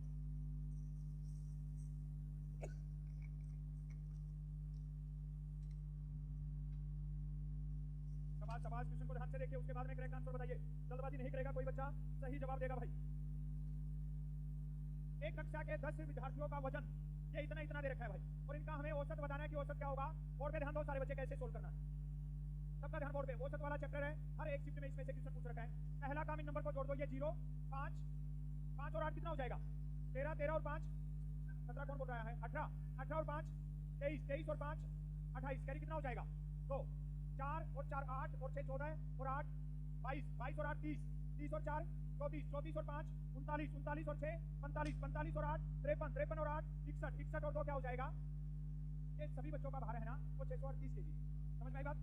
शाबाश शाबाश, क्वेश्चन को ध्यान से देखिए, उसके बाद में करेक्ट आंसर बताइए। जल्दबाजी नहीं करेगा कोई बच्चा, सही जवाब देगा भाई। एक कक्षा के 10 विद्यार्थियों का वजन ये इतना इतना दे रखा है भाई, और इनका हमें औसत बताना है कि औसत क्या होगा। बोर्ड पे ध्यान दो सारे बच्चे, कैसे सोल्व करना है सबका ध्यान बोर्ड पे। औसत वाला चैप्टर है, हर एक शिफ्ट में इसमें से क्वेश्चन पूछ रखा है। पहला काम, इन नंबर को जोड़ दो, ये 0 5 5 और 8 कितना हो जाएगा 13, 13 और 5 17, कौन बोल रहा है 18, 18 और 5 23, 23 और 5 28, कैरी कितना हो जाएगा 2, 4 और 4 8 और 6 14 और 8 22, 22 और 8 30, 30 और 4 34, 34 और 5 39, 39 और 6 45, 45 और 8 53, 53 और 8 61, 61 और 2 क्या हो जाएगा। ये सभी बच्चों का भार है ना वो 638 kg। समझ में आई बात?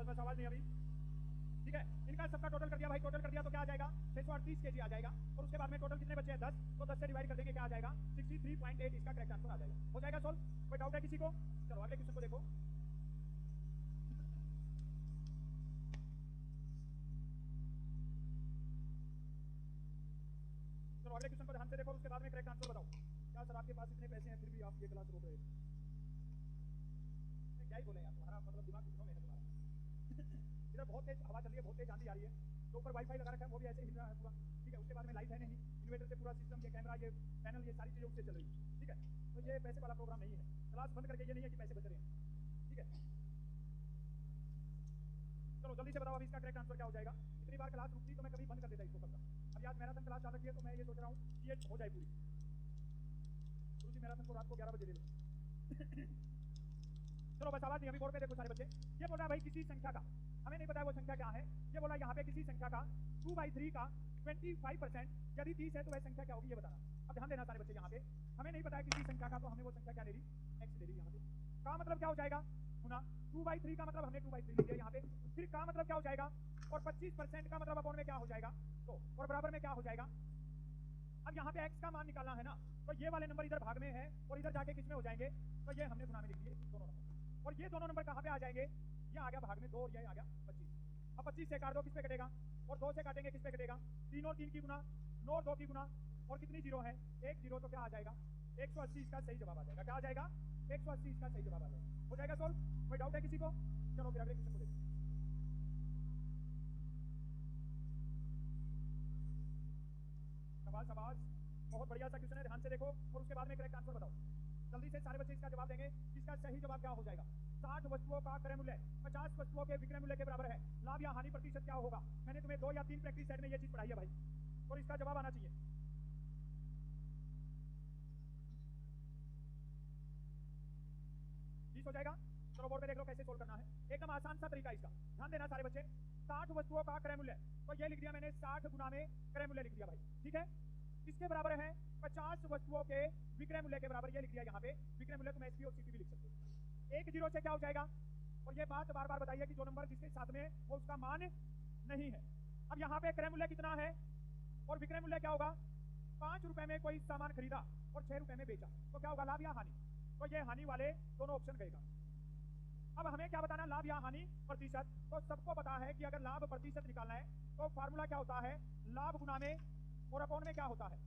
बस आवाज नहीं अभी, ठीक है। इनका सबका टोटल कर दिया भाई, टोटल कर दिया तो क्या आ जाएगा 638 kg आ जाएगा। और उसके बाद में टोटल कितने बचे हैं 10, तो 10 से डिवाइड कर देंगे क्या आ जाएगा 63.8। इसका करेक्ट आंसर आ जाएगा। हो जाएगा सोल्व? कोई डाउट है किसी को? चलो अगले क्वेश्चन को देखो। चलो अगले क्वेश्चन को ध्यान से देखो, उसके बाद में करेक्ट आंसर बताओ। क्या सर आपके पास इतने पैसे हैं फिर भी आप ये क्लास रोक रहे हो? क्या ही बोले यार, तुम्हारा मतलब दिमाग कितना है तुम्हारा। इधर बहुत तेज हवा चल रही है, बहुत तेज आंधी आ रही है, तो ऊपर वाईफाई लगा रखा है वो भी ऐसे हिल रहा है पूरा, ठीक है। उसके बाद में लाइट है नहीं, इन्वर्टर से पूरा सिस्टम, ये कैमरा, ये पैनल, ये सारी चीज़ें उससे चल रही है, ठीक है। तो ये पैसे वाला प्रोग्राम नहीं है, क्लास बंद करके ये नहीं है कि पैसे बच रहे हैं, ठीक है। चलो जल्दी से बताओ अभी इसका करेक्ट आंसर क्या हो जाएगा। इतनी बार क्लास रुकती तो मैं कभी बंद कर देता इसको कल का। अभी आज मैराथन क्लास चाल रखी है तो मैं ये सोच रहा हूँ कि ये हो जाए पूरी। गुरुजी मैराथन को रात को 11 बजे ले लो। चलो बस आवाज नहीं, अभी बोर्ड पे देखो सारे बच्चे। ये बोल रहा है भाई किसी संख्या का, हमें नहीं पता है वो संख्या क्या है। ये बोला यहाँ पे किसी संख्या का 2/3 का 25% यदि 30 है तो वह संख्या क्या होगी ये बताना। अब ध्यान देना सारे बच्चे, यहाँ पे हमें नहीं पता है किसी संख्या का, तो हमें वो संख्या क्या दे दी, x दे दी। यहाँ पे का मतलब क्या हो जाएगा गुना 2/3 का मतलब हमने 2/3 लिख दिया यहाँ पे। फिर का मतलब क्या हो जाएगा, और 25% का मतलब अपॉन में क्या हो जाएगा तो, और बराबर में क्या हो जाएगा अब यहाँ पे x का मान निकालना है ना, तो ये वाले नंबर इधर भाग में है और इधर जाके किस में हो जाएंगे, तो ये हमने गुना में लिख दिए दोनों नंबर, और ये दोनों नंबर कहाँ पे आ जाएंगे, ये आ गया भाग में 2 और ये आ गया 25। अब 25 से काट दो, किस पे कटेगा, और 2 से काटेंगे किस पे कटेगा, 3 और 3 की गुना, 9 और 2 की गुना, और कितनी जीरो है, 1 जीरो, तो क्या आ जाएगा 180, इसका सही जवाब आ जाएगा। क्या आ जाएगा 180, इसका सही जवाब आ जाएगा। हो जाएगा सोल्व, कोई डाउट है किसी को? चलो फिर अगले क्वेश्चन को देखो। शाबाश शाबाश, बहुत बढ़िया सा क्वेश्चन है, ध्यान से देखो और उसके बाद में करेक्ट आंसर बताओ। जल्दी से सारे बच्चे इसका जवाब देंगे। इसका सही जवाब क्या हो जाएगा, 60 वस्तुओं का क्रय मूल्य 50 वस्तुओं के विक्रय मूल्य के बराबर है, लाभ या हानि प्रतिशत क्या होगा। मैंने तुम्हें 2 या 3 प्रैक्टिस सेट में ये चीज पढ़ाई है भाई, और इसका जवाब आना चाहिए। हो जाएगा, चलो बोर्ड पे देख लो कैसे सोल्व करना है, एकदम आसान सा तरीका इसका, ध्यान देना सारे बच्चे। 60 वस्तुओं का क्रय मूल्य, तो ये लिख दिया मैंने 60 गुना में क्रय मूल्य लिख दिया भाई, ठीक है। इसके बराबर है 50 वस्तुओं के विक्रय मूल्य के बराबर, ये लिख दिया यहाँ पे विक्रय मूल्य, तुम एसपी और सीपी भी लिख सकते हो। 1 जीरो से क्या हो जाएगा, और ये बात बार बार बताइए कि जो नंबर जिसके साथ में वो उसका मान नहीं है। अब यहाँ पे क्रय मूल्य कितना है और विक्रय मूल्य क्या होगा, 5 रुपए में कोई सामान खरीदा और 6 रुपए में बेचा, तो क्या होगा, लाभ या हानि, तो ये हानि वाले दोनों ऑप्शन गएगा। अब हमें क्या बताना, लाभ या हानि प्रतिशत, तो सबको पता है कि अगर लाभ प्रतिशत निकालना है तो फार्मूला क्या होता है, लाभ गुना में और अपॉन में क्या होता है,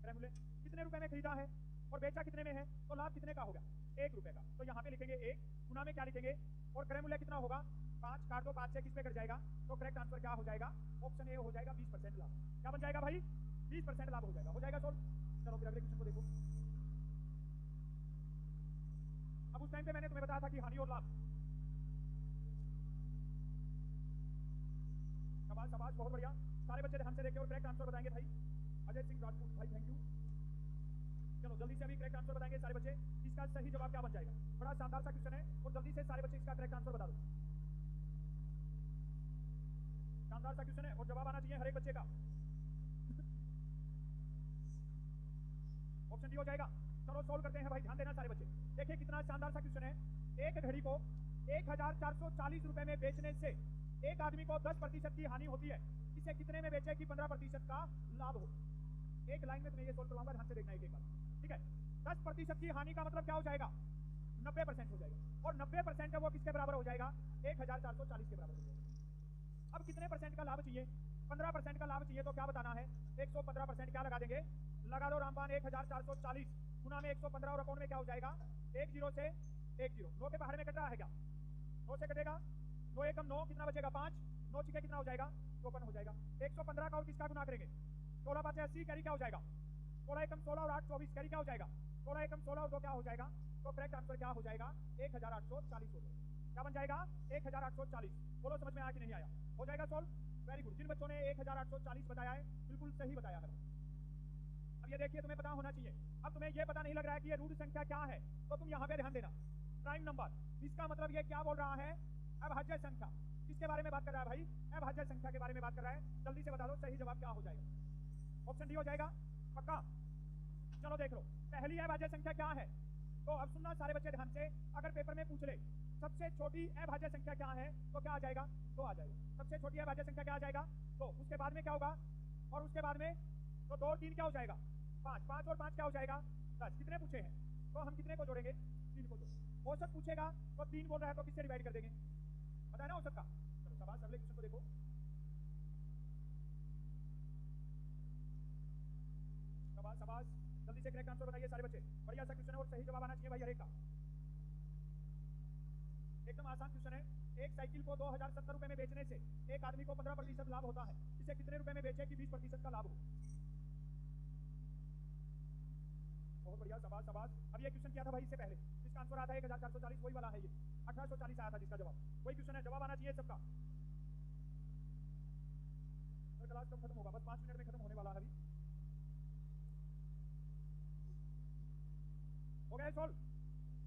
क्रय मूल्य। कितने रुपए में खरीदा है और बेचा कितने में है, तो लाभ कितने का हो गया, 1 रुपए का, तो यहाँ पे लिखेंगे 1, गुना में क्या लिखेंगे, और क्रय मूल्य कितना होगा 5, काट दो 5 से किस पे कट जाएगा, तो करेक्ट आंसर क्या हो जाएगा, ऑप्शन ए हो जाएगा 20% लाभ। क्या बन जाएगा भाई, 20% लाभ हो जाएगा। हो जाएगा सोल्व, चलो फिर अगले क्वेश्चन को देखो। अब उस टाइम पे मैंने तुम्हें बताया था कि हानि और लाभ। शाबाश शाबाश, बहुत बढ़िया, सारे बच्चे ध्यान से देखें और करेक्ट आंसर बताएंगे भाई। अजय सिंह राजपूत भाई, थैंक यू। चलो जल्दी से अभी करेक्ट आंसर बताएंगे सारे बच्चे। इसका सही जवाब क्या बन जाएगा, बड़ा शानदार सा क्वेश्चन है, और जल्दी से सारे बच्चे इसका करेक्ट आंसर बता दो। शानदार सा क्वेश्चन है और जवाब आना चाहिए हर एक बच्चे का। ऑप्शन डी हो जाएगा। चलो सोल्व करते हैं भाई, ध्यान देना सारे बच्चे। देखिए कितना शानदार सा क्वेश्चन है, एक घड़ी को 1440 रुपए में बेचने से एक आदमी को 10% की हानि होती है, इसे कितने में बेचे कि 15% का लाभ हो। एक लाइन में तुम्हें ये सोल्व करवाऊंगा, ध्यान से देखना एक बार, ठीक है। 10% की हानि का मतलब क्या हो जाएगा, 90% हो जाएगा, और 90% है वो किसके बराबर हो जाएगा, 1440 के बराबर हो जाएगा। अब कितने परसेंट का लाभ चाहिए, 15% का लाभ चाहिए, तो क्या बताना है, 115% क्या लगा देंगे, लगा दो रामपान, 1440 गुना में 115, और अकाउंट में क्या हो जाएगा, 1 जीरो से 1 जीरो, 9 के बाहर में कट रहा है क्या, 9 से कटेगा, 9 एकम 9, कितना बचेगा 5, 9 छिके कितना हो जाएगा 54 हो जाएगा। 115 का और किसका गुना करेंगे, 16 5 80, कैरी क्या हो जाएगा, 16 एकम 16 और 8 24, कैरी क्या हो जाएगा, 16 एकम 16 और 2 क्या हो जाएगा, तो करेक्ट आंसर क्या हो जाएगा, 1840 हो जाएगा। क्या बन जाएगा, 1840। बोलो समझ में आया कि नहीं आया, हो जाएगा सोल्व, वेरी गुड। जिन बच्चों ने 1840 बताया है बिल्कुल सही बताया है। अब ये देखिए तुम्हें पता होना चाहिए, अब तुम्हें ये पता नहीं लग रहा है कि ये रूट संख्या क्या है, तो तुम यहाँ पे ध्यान देना, प्राइम नंबर, इसका मतलब ये क्या बोल रहा है, अभाज्य संख्या। किसके बारे में बात कर रहा है भाई, अभाज्य संख्या के बारे में बात कर रहा है। जल्दी से बता दो सही जवाब क्या हो जाएगा, ऑप्शन डी हो जाएगा पक्का। चलो देख लो, पहली अभाज्य संख्या क्या है, तो अब सुनना सारे बच्चे ध्यान से, अगर पेपर में पूछ ले सबसे छोटी अभाज्य संख्या क्या है, तो क्या आ जाएगा, 2 आ जाएगा। सबसे छोटी अभाज्य संख्या क्या आ जाएगा, तो उसके बाद में क्या होगा, और उसके बाद में तो 2 और 3 क्या हो जाएगा 5, 5 और 5 क्या हो जाएगा 10। कितने पूछे हैं, तो हम कितने को जोड़ेंगे, 3 को जोड़ेंगे। औसत पूछेगा तो 3 बोल रहा है तो किससे डिवाइड कर देंगे, पता है ना औसत का। चलो शाबाश, अगले क्वेश्चन को देखो। शाबाश शाबाश, जल्दी से करेक्ट आंसर बताइए सारे बच्चे, बढ़िया सा क्वेश्चन है और सही जवाब आना चाहिए भाई हर एक का। एकदम आसान क्वेश्चन है, एक साइकिल को 2070 रुपए में बेचने से एक आदमी को 15% लाभ होता है, इसे कितने रुपए में बेचे कि 20% का लाभ हो। बहुत बढ़िया, शाबाश शाबाश। अब ये क्वेश्चन किया था भाई इससे पहले, इसका आंसर आता है 1440, वही वाला है ये, 1840 आया था जिसका जवाब, वही क्वेश्चन है, जवाब आना चाहिए सबका। सर क्लास कब खत्म होगा, बस 5 मिनट में खत्म होने वाला है अभी, हो गया सॉल्व।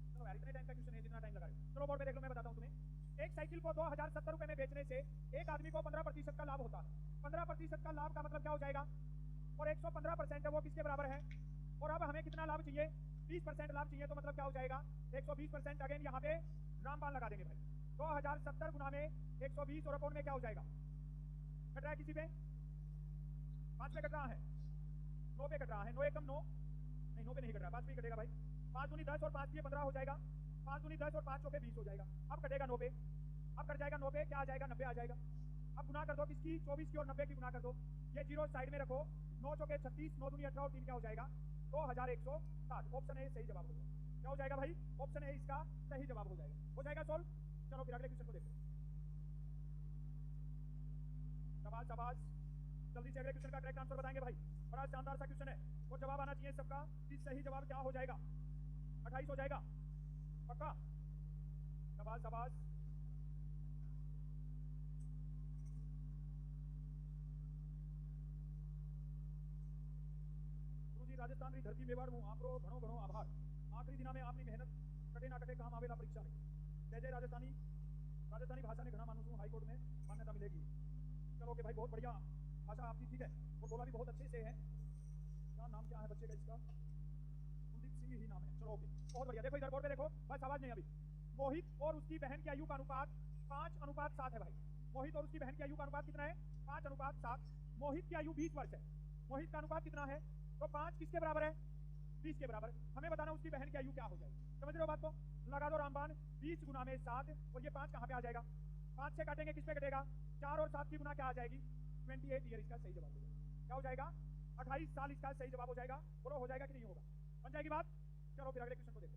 चलो यार, इतने टाइम का क्वेश्चन है, जितना टाइम लगा रहे। चलो बोर्ड पे देख लो, मैं बताता हूँ तुम्हें। एक साइकिल को 2070 रुपए में बेचने से एक आदमी को 15% का लाभ होता है। 15% का लाभ का मतलब क्या हो जाएगा, और 115% है वो किसके बराबर है, और अब हमें कितना लाभ चाहिए, 20% लाभ चाहिए, तो मतलब क्या हो जाएगा 120%। अगेन यहाँ पे रामपाल लगा देंगे भाई, 2070 गुना में 120, और अकाउंट में क्या हो जाएगा, कट रहा है किसी पे, 5 पे कट रहा है, 9 पे कट रहा है, 9 एकम 9, नहीं 9 पे नहीं कट रहा, 5 पे ही कटेगा भाई। 5 दूनी 10 और 5 ये 15 हो जाएगा, 5 दूनी 10 और 5 चौके 20 हो जाएगा। अब कटेगा 9 पे, अब कट जाएगा 9 पे, क्या आ जाएगा 90 आ जाएगा। अब गुना कर दो किसकी, 24 की और 90 की गुना कर दो, ये जीरो साइड में रखो, 9 चौके 36, 9 दूनी 18 और 3 क्या हो जाएगा 2160। ऑप्शन ए सही जवाब हो जाएगा। क्या हो जाएगा भाई, ऑप्शन ए इसका सही जवाब हो जाएगा। हो जाएगा सोल्व। चलो फिर अगले क्वेश्चन को देखो। शाबाश शाबाश, जल्दी से अगले क्वेश्चन का करेक्ट आंसर बताएंगे भाई, बड़ा शानदार सा क्वेश्चन है और जवाब आना चाहिए सबका कि सही जवाब क्या हो जाएगा। 28 हो जाएगा पक्का। शाबाश शाबाश, गुरुजी राजस्थान री धरती मेवाड़ हूँ आपरो घणो घणो आभार। आखिरी दिना में आपनी मेहनत कटे ना कटे काम आवेला परीक्षा में। जय जय राजस्थानी, राजस्थानी भाषा ने घना मानू छूँ हाईकोर्ट में मान्यता मिलेगी। चलो ओके भाई, बहुत बढ़िया भाषा आपकी, ठीक है, और बोला भी बहुत अच्छे से है। क्या नाम क्या है बच्चे का इसका, कुलदीप सिंह ही नाम है। चलो ओके, बहुत बढ़िया। देखो इधर बोर्ड पे देखो, बस आवाज नहीं अभी। मोहित और उसकी बहन की आयु का अनुपात 5:7 है भाई। मोहित और उसकी बहन की आयु का अनुपात कितना है, 5:7। मोहित की आयु 20 वर्ष है, मोहित का अनुपात कितना है, तो 5 किसके बराबर है, 20 के बराबर। हमें बताना उसकी बहन की आयु क्या हो जाएगी। समझ रहे हो बात को, लगा दो रामबान, 20 गुना में 7 और ये 5 कहाँ पे आ जाएगा, 5 से काटेंगे किस पे कटेगा, 4 और 7 की गुना क्या आ जाएगी 28 ईयर, इसका सही जवाब हो जाएगा। क्या हो जाएगा 28 साल इसका सही जवाब हो जाएगा। बोलो हो जाएगा कि नहीं होगा, बन जाएगी बात। चलो फिर अगले क्वेश्चन को देखो।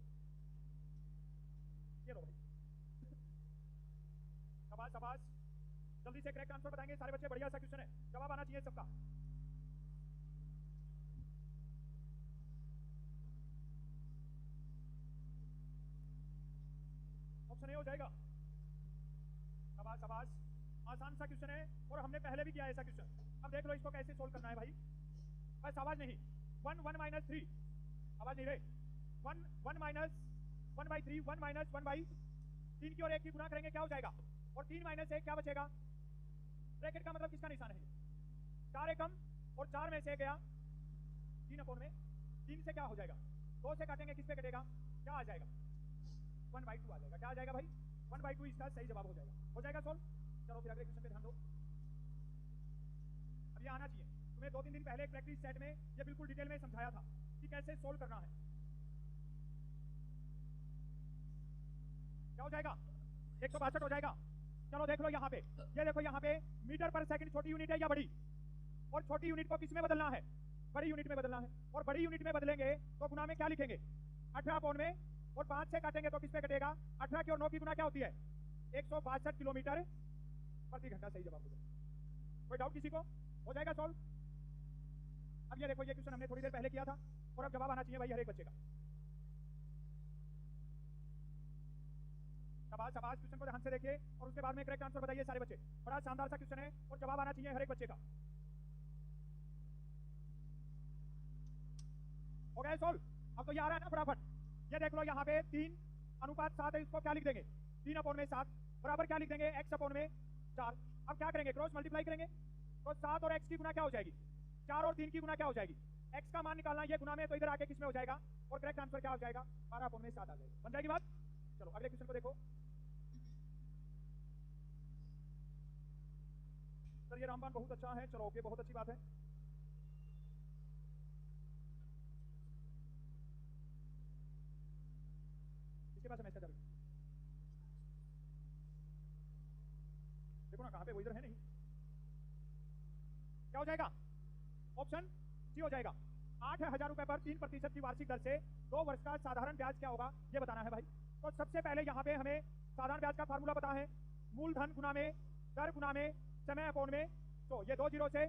ये लो भाई, शाबाश शाबाश, जल्दी से करेक्ट आंसर बताएंगे सारे बच्चे, बढ़िया सा क्वेश्चन है, जवाब आना चाहिए सबका। ऑप्शन ए हो जाएगा। शाबाश शाबाश, आसान सा क्वेश्चन है और हमने पहले भी किया है ऐसा क्वेश्चन। अब देख लो इसको कैसे सोल्व करना है भाई। बस आवाज नहीं, 1 1 माइनस 3, आवाज नहीं रहे, 1 1 माइनस 1/3, 1 माइनस 1/3 की और 1 की गुना करेंगे क्या हो जाएगा, और 3 माइनस 1 क्या बचेगा। ब्रैकेट का मतलब किसका निशान है, 4 एकम और 4 में से गया 3 अपॉन में 3 से क्या हो जाएगा, 2 से काटेंगे किस पे कटेगा, क्या आ जाएगा 1/2 आ जाएगा। क्या आ जाएगा भाई 1/2, इसका सही जवाब हो जाएगा। हो जाएगा सोल्व। चलो फिर अगले क्वेश्चन पे ध्यान दो। अब ये आना चाहिए तुम्हें, 2-3 दिन पहले एक प्रैक्टिस सेट में ये बिल्कुल डिटेल में समझाया था कि कैसे सोल्व करना है। क्या हो जाएगा 162 हो जाएगा। चलो देख लो यहाँ पे, ये देखो यहाँ पे मीटर पर सेकंड छोटी यूनिट है या बड़ी, और छोटी यूनिट को किस में बदलना है, बड़ी यूनिट में बदलना है। और बड़ी यूनिट में बदलेंगे तो गुना में क्या लिखेंगे 18 अपॉन में, और 5 से काटेंगे तो किस पे कटेगा, 18 की और 9 की गुना क्या होती है 162 किलोमीटर प्रति घंटा। सही जवाब हो जाएगा। कोई डाउट किसी को, हो जाएगा सॉल्व। अब ये देखो ये क्वेश्चन हमने थोड़ी देर पहले किया था और अब जवाब आना चाहिए भाई हर एक बच्चे का। शाबाश शाबाश, क्वेश्चन को ध्यान से देखिए और उसके बाद में करेक्ट आंसर बताइए सारे बच्चे। बड़ा शानदार सा क्वेश्चन है और जवाब आना चाहिए हर एक बच्चे का। हो गया सॉल्व। अब तो ये आ रहा है ना फटाफट, ये देख लो यहाँ पे 3:7 है, इसको क्या लिख देंगे 3 अपॉन में 7 बराबर क्या लिख देंगे x अपॉन में 4। अब क्या करेंगे क्रॉस मल्टीप्लाई करेंगे तो 7 और x की गुना क्या हो जाएगी, 4 और 3 की गुना क्या हो जाएगी, x का मान निकालना ये गुना में, तो इधर आके किस में हो जाएगा, और करेक्ट आंसर क्या हो जाएगा 12 अपॉन में 7 आ जाएगा। बन जाएगी बात। चलो अगले क्वेश्चन को देखो। सर ये रामबान बहुत अच्छा है, चलो ओके बहुत अच्छी बात है। इसके पास मैसेज अभी देखो ना कहाँ पे, वो इधर है नहीं। क्या हो जाएगा ऑप्शन सी हो जाएगा। 8,000 रुपए पर 3% की वार्षिक दर से 2 वर्ष का साधारण ब्याज क्या होगा ये बताना है भाई। तो सबसे पहले यहाँ पे हमें साधारण ब्याज का फार्मूला पता है, मूलधन गुना में दर गुना में समय अपॉन में। तो ये 2 जीरो से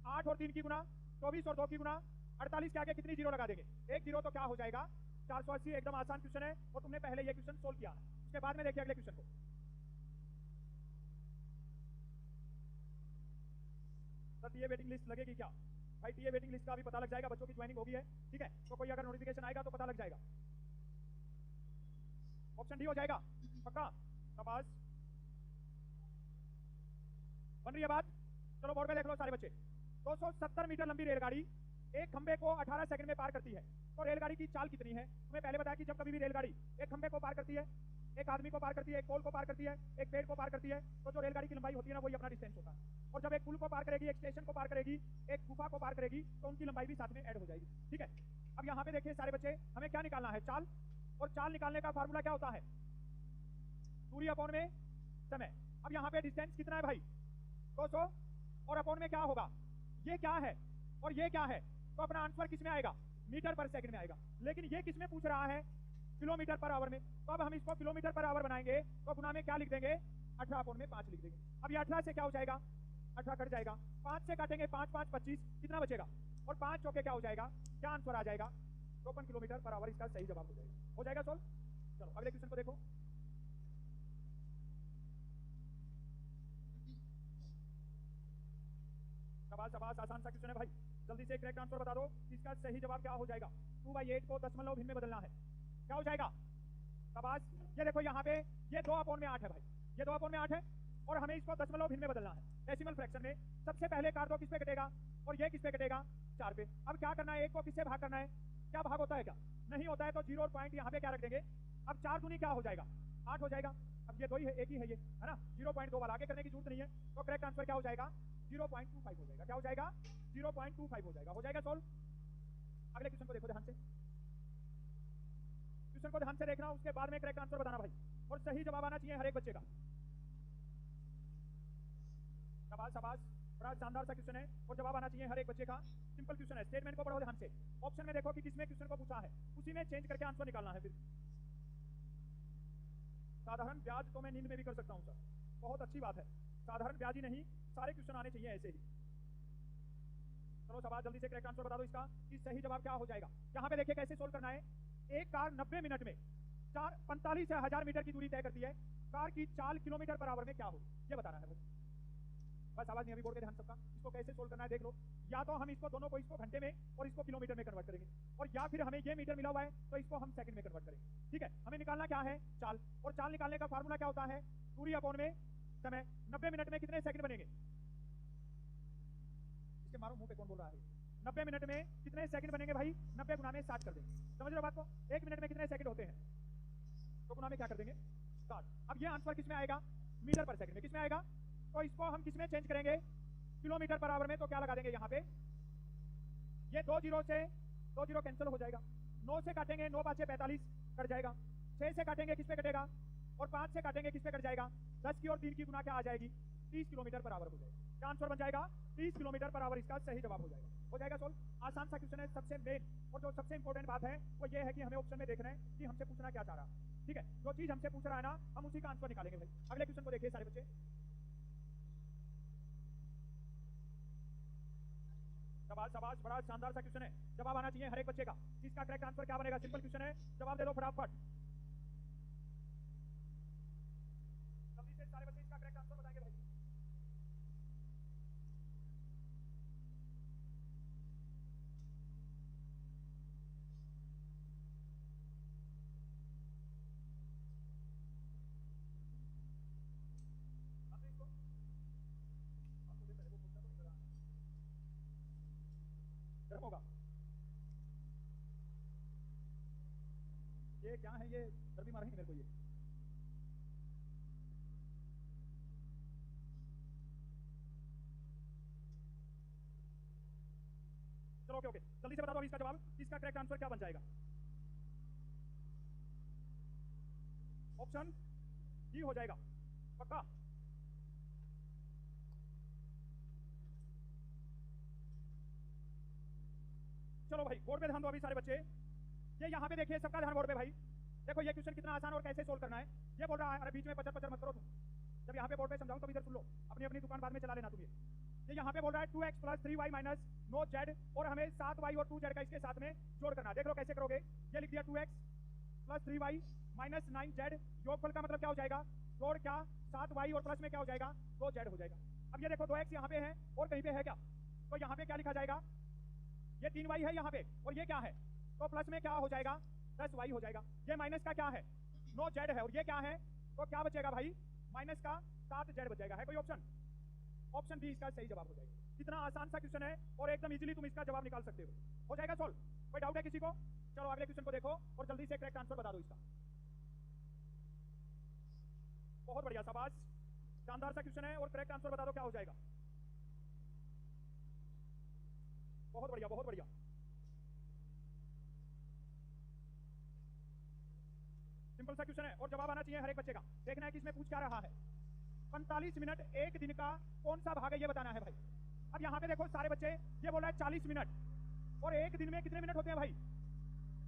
8 और 3 की गुना, 24 और 2 की गुना, 48 के आगे कितनी जीरो लगा देंगे, 1 जीरो, तो क्या हो जाएगा 480। एकदम आसान क्वेश्चन है और तुमने पहले ये क्वेश्चन सोल्व किया है। उसके बाद में देखिए अगले क्वेश्चन को। सर टीए वेटिंग लिस्ट लगेगी क्या, भाई टीए वेटिंग लिस्ट का भी पता लग जाएगा, बच्चों की ज्वाइनिंग होगी है, ठीक है, तो कोई अगर नोटिफिकेशन आएगा तो पता लग जाएगा। ऑप्शन डी हो जाएगा पक्का। शाबाश, बन रही है बात। चलो बोर्ड पे देख लो सारे बच्चे। 270 मीटर लंबी रेलगाड़ी एक खंबे को 18 सेकंड में पार करती है, तो रेलगाड़ी की चाल कितनी है। तुम्हें पहले बताया कि जब कभी भी रेलगाड़ी एक खंबे को पार करती है एक आदमी को पार करती है, एक पोल को पार करती है, एक पेड़ को पार करती है, तो जो रेलगाड़ी की लंबाई होती है ना वही अपना डिस्टेंस होता है। और जब एक पुल को पार करेगी, एक स्टेशन को पार करेगी, एक गुफा को पार करेगी, तो उनकी लंबाई भी साथ में ऐड हो जाएगी। ठीक है, अब यहाँ पे देखिए सारे बच्चे, हमें क्या निकालना है? चाल। और चाल निकालने का फार्मूला क्या होता है? दूरी अपॉन में समय। अब यहाँ पे डिस्टेंस कितना है भाई? 200। और अपॉन में क्या होगा? ये क्या है और ये क्या है? तो अपना आंसर किस में आएगा? मीटर पर सेकंड में आएगा। लेकिन ये किस में पूछ रहा है? किलोमीटर पर आवर में। तो अब हम इसको किलोमीटर पर आवर बनाएंगे तो गुना में क्या लिख देंगे? 18 अपॉन में 5 लिख देंगे। अब ये 18 से क्या हो जाएगा? 18 कट जाएगा, 5 से काटेंगे 5 5 25, कितना बचेगा? और 5 चौके क्या हो जाएगा? क्या आंसर आ जाएगा? 54 किलोमीटर पर आवर इसका सही जवाब हो जाएगा। हो जाएगा सोल्व? चलो अगले क्वेश्चन को देखो। शाबाश शाबाश, आसान सा क्वेश्चन है भाई। जल्दी से करेक्ट आंसर बता दो, इसका सही जवाब क्या हो जाएगा? 2/8 को दशमलव भिन्न में बदलना है, क्या हो जाएगा? शाबाश, ये देखो यहाँ पे ये 2 अपॉन में 8 है भाई, ये 2 अपॉन में 8 है और हमें इसको दशमलव भिन्न में बदलना है, डेसिमल फ्रैक्शन में। सबसे पहले काट दो, किस पे कटेगा? और ये किस पे कटेगा? 4 पे। अब क्या करना है? 1 को किससे भाग करना है? क्या भाग होता है? क्या नहीं होता है? तो 0 पॉइंट यहाँ पे क्या रख देंगे? अब 4 दूनी क्या हो जाएगा? 8 हो जाएगा। अब ये 2 ही है, एक ही है ये, है ना? 0.2 वाला आगे करने की जरूरत नहीं है। तो करेक्ट आंसर क्या हो जाएगा? 0.25 हो जाएगा। क्या हो जाएगा? 0.25 हो जाएगा। हो जाएगा सोल्व? अगले क्वेश्चन को देखो ध्यान से, क्वेश्चन को ध्यान से देखना, उसके बाद में करेक्ट आंसर बताना भाई, और सही जवाब आना चाहिए हर एक बच्चे का। शाबाश शाबाश, बड़ा शानदार सा क्वेश्चन है और जवाब आना चाहिए हर एक बच्चे का। सिंपल क्वेश्चन है, स्टेटमेंट को पढ़ो ध्यान से। ऑप्शन में देखो कि किसमें क्वेश्चन को पूछा है, उसी में चेंज करके आंसर निकालना है। फिर साधारण ब्याज तो मैं नींद में भी कर सकता हूँ सर, बहुत अच्छी बात है। साधारण ब्याज ही नहीं, सारे क्वेश्चन आने चाहिए ऐसे ही। चलो शाबाश, जल्दी से करेक्ट आंसर बता दो इसका कि सही जवाब क्या हो जाएगा। यहाँ पे देखिए कैसे सोल्व करना है। एक कार 90 मिनट में 45,000 मीटर की दूरी तय करती है। कार की चाल किलोमीटर पर आवर में क्या हो, ये बताना है। बस आवाज नहीं अभी बोर्ड के ध्यान सबका। इसको कैसे सोल्व करना है देख लो। या तो हम इसको दोनों को, इसको घंटे में और इसको किलोमीटर में कन्वर्ट करेंगे, और या फिर हमें ये मीटर मिला हुआ है तो इसको हम सेकंड में कन्वर्ट करेंगे। ठीक है, हमें निकालना क्या है? चाल। और चाल निकालने का फार्मूला क्या होता है? दूरी अपॉन में समय। 90 मिनट में कितने सेकंड बनेंगे? इसके मारो मुंह पे, कौन बोल रहा है? 90 मिनट में कितने सेकंड बनेंगे भाई? 90 गुना में 60 कर देंगे। समझ रहे हो बात को? 1 मिनट में कितने सेकंड होते हैं? तो गुना में क्या कर देंगे? 60। अब ये आंसर किस में आएगा? मीटर पर सेकंड में। किस में आएगा? तो इसको हम किस में चेंज करेंगे? किलोमीटर पर आवर में। तो क्या लगा देंगे यहाँ पे? ये 2 जीरो से 2 जीरो कैंसिल हो जाएगा। 9 से काटेंगे, 9 5 45 कट जाएगा। 6 से काटेंगे, किस पे कटेगा? और 5 से काटेंगे, किस पे कट जाएगा? 10 की और 3 की गुना क्या आ जाएगी? 30 किलोमीटर पर आवर हो जाएगा। क्या आंसर बन जाएगा? 30 किलोमीटर पर आवर इसका सही जवाब हो जाएगा। हो जाएगा सोल्व? आसान सा क्वेश्चन है। सबसे मेन और जो सबसे इंपॉर्टेंट बात है वो ये है कि हमें ऑप्शन में देखना है कि हमसे पूछना क्या चाह रहा है। ठीक है, जो चीज हमसे पूछ रहा है ना, हम उसी का आंसर निकालेंगे भाई। अगले क्वेश्चन को देखिए सारे बच्चे। शाबाश शाबाश, बड़ा शानदार सा क्वेश्चन है। जवाब आना चाहिए हर एक बच्चे का। इसका करेक्ट आंसर क्या बनेगा? सिंपल क्वेश्चन है, जवाब दे दो फटाफट। जल्दी से सारे बच्चे इसका करेक्ट आंसर बताएंगे भाई। गर्म होगा ये, क्या है ये? गर्मी मार रही है मेरे को ये। चलो ओके ओके, जल्दी से बता दो अभी इसका जवाब। इसका करेक्ट आंसर क्या बन जाएगा? ऑप्शन डी हो जाएगा पक्का। चलो भाई बोर्ड पे ध्यान दो अभी सारे बच्चे। ये यहाँ पे देखिए, सबका ध्यान बोर्ड पे भाई। देखो ये क्वेश्चन कितना आसान और कैसे सोल्व करना है। ये बोल रहा है, अरे बीच में पचर पचर मत करो तुम। जब यहाँ पे बोर्ड पे समझाऊं तो इधर सुन लो, अपनी अपनी दुकान बाद में चला लेना तुम। ये यहाँ पे बोल रहा है 2x plus 3y minus 9z, और हमें 7y और 2z का इसके साथ में जोड़ करना है। देख लो कैसे करोगे। ये लिख दिया 2x plus 3y minus 9z, योगफल का मतलब क्या हो जाएगा? जोड़ क्या? 7y, और प्लस में क्या हो जाएगा? 2z हो जाएगा। अब ये देखो 2x यहाँ पे है और कहीं पे है क्या? तो यहाँ पे क्या लिखा जाएगा? ये 3y है यहाँ पे, और ये क्या है? तो प्लस में क्या हो जाएगा? 10y हो जाएगा। ये माइनस का क्या है? 9z है, और ये क्या है? तो क्या बचेगा भाई? माइनस का 7z बचेगा। है कोई ऑप्शन? ऑप्शन बी इसका सही जवाब हो जाएगा। कितना आसान सा क्वेश्चन है और एकदम इजीली तुम इसका जवाब निकाल सकते हो। हो जाएगा सॉल्व? कोई डाउट है किसी को? चलो अगले क्वेश्चन को देखो और जल्दी से करेक्ट आंसर बता दो इसका। बहुत बढ़िया, शाबाश, शानदार सा क्वेश्चन है। और करेक्ट आंसर बता दो क्या हो जाएगा। बहुत बढ़िया, बहुत बढ़िया। सिंपल सा क्वेश्चन है और जवाब आना चाहिए हर एक बच्चे का। देखना है कि इसमें पूछ क्या रहा है। 45 मिनट एक दिन का कौन सा भाग है ये बताना है भाई। अब यहाँ पे देखो सारे बच्चे, ये बोल रहा है 40 मिनट, और एक दिन में कितने मिनट होते हैं भाई?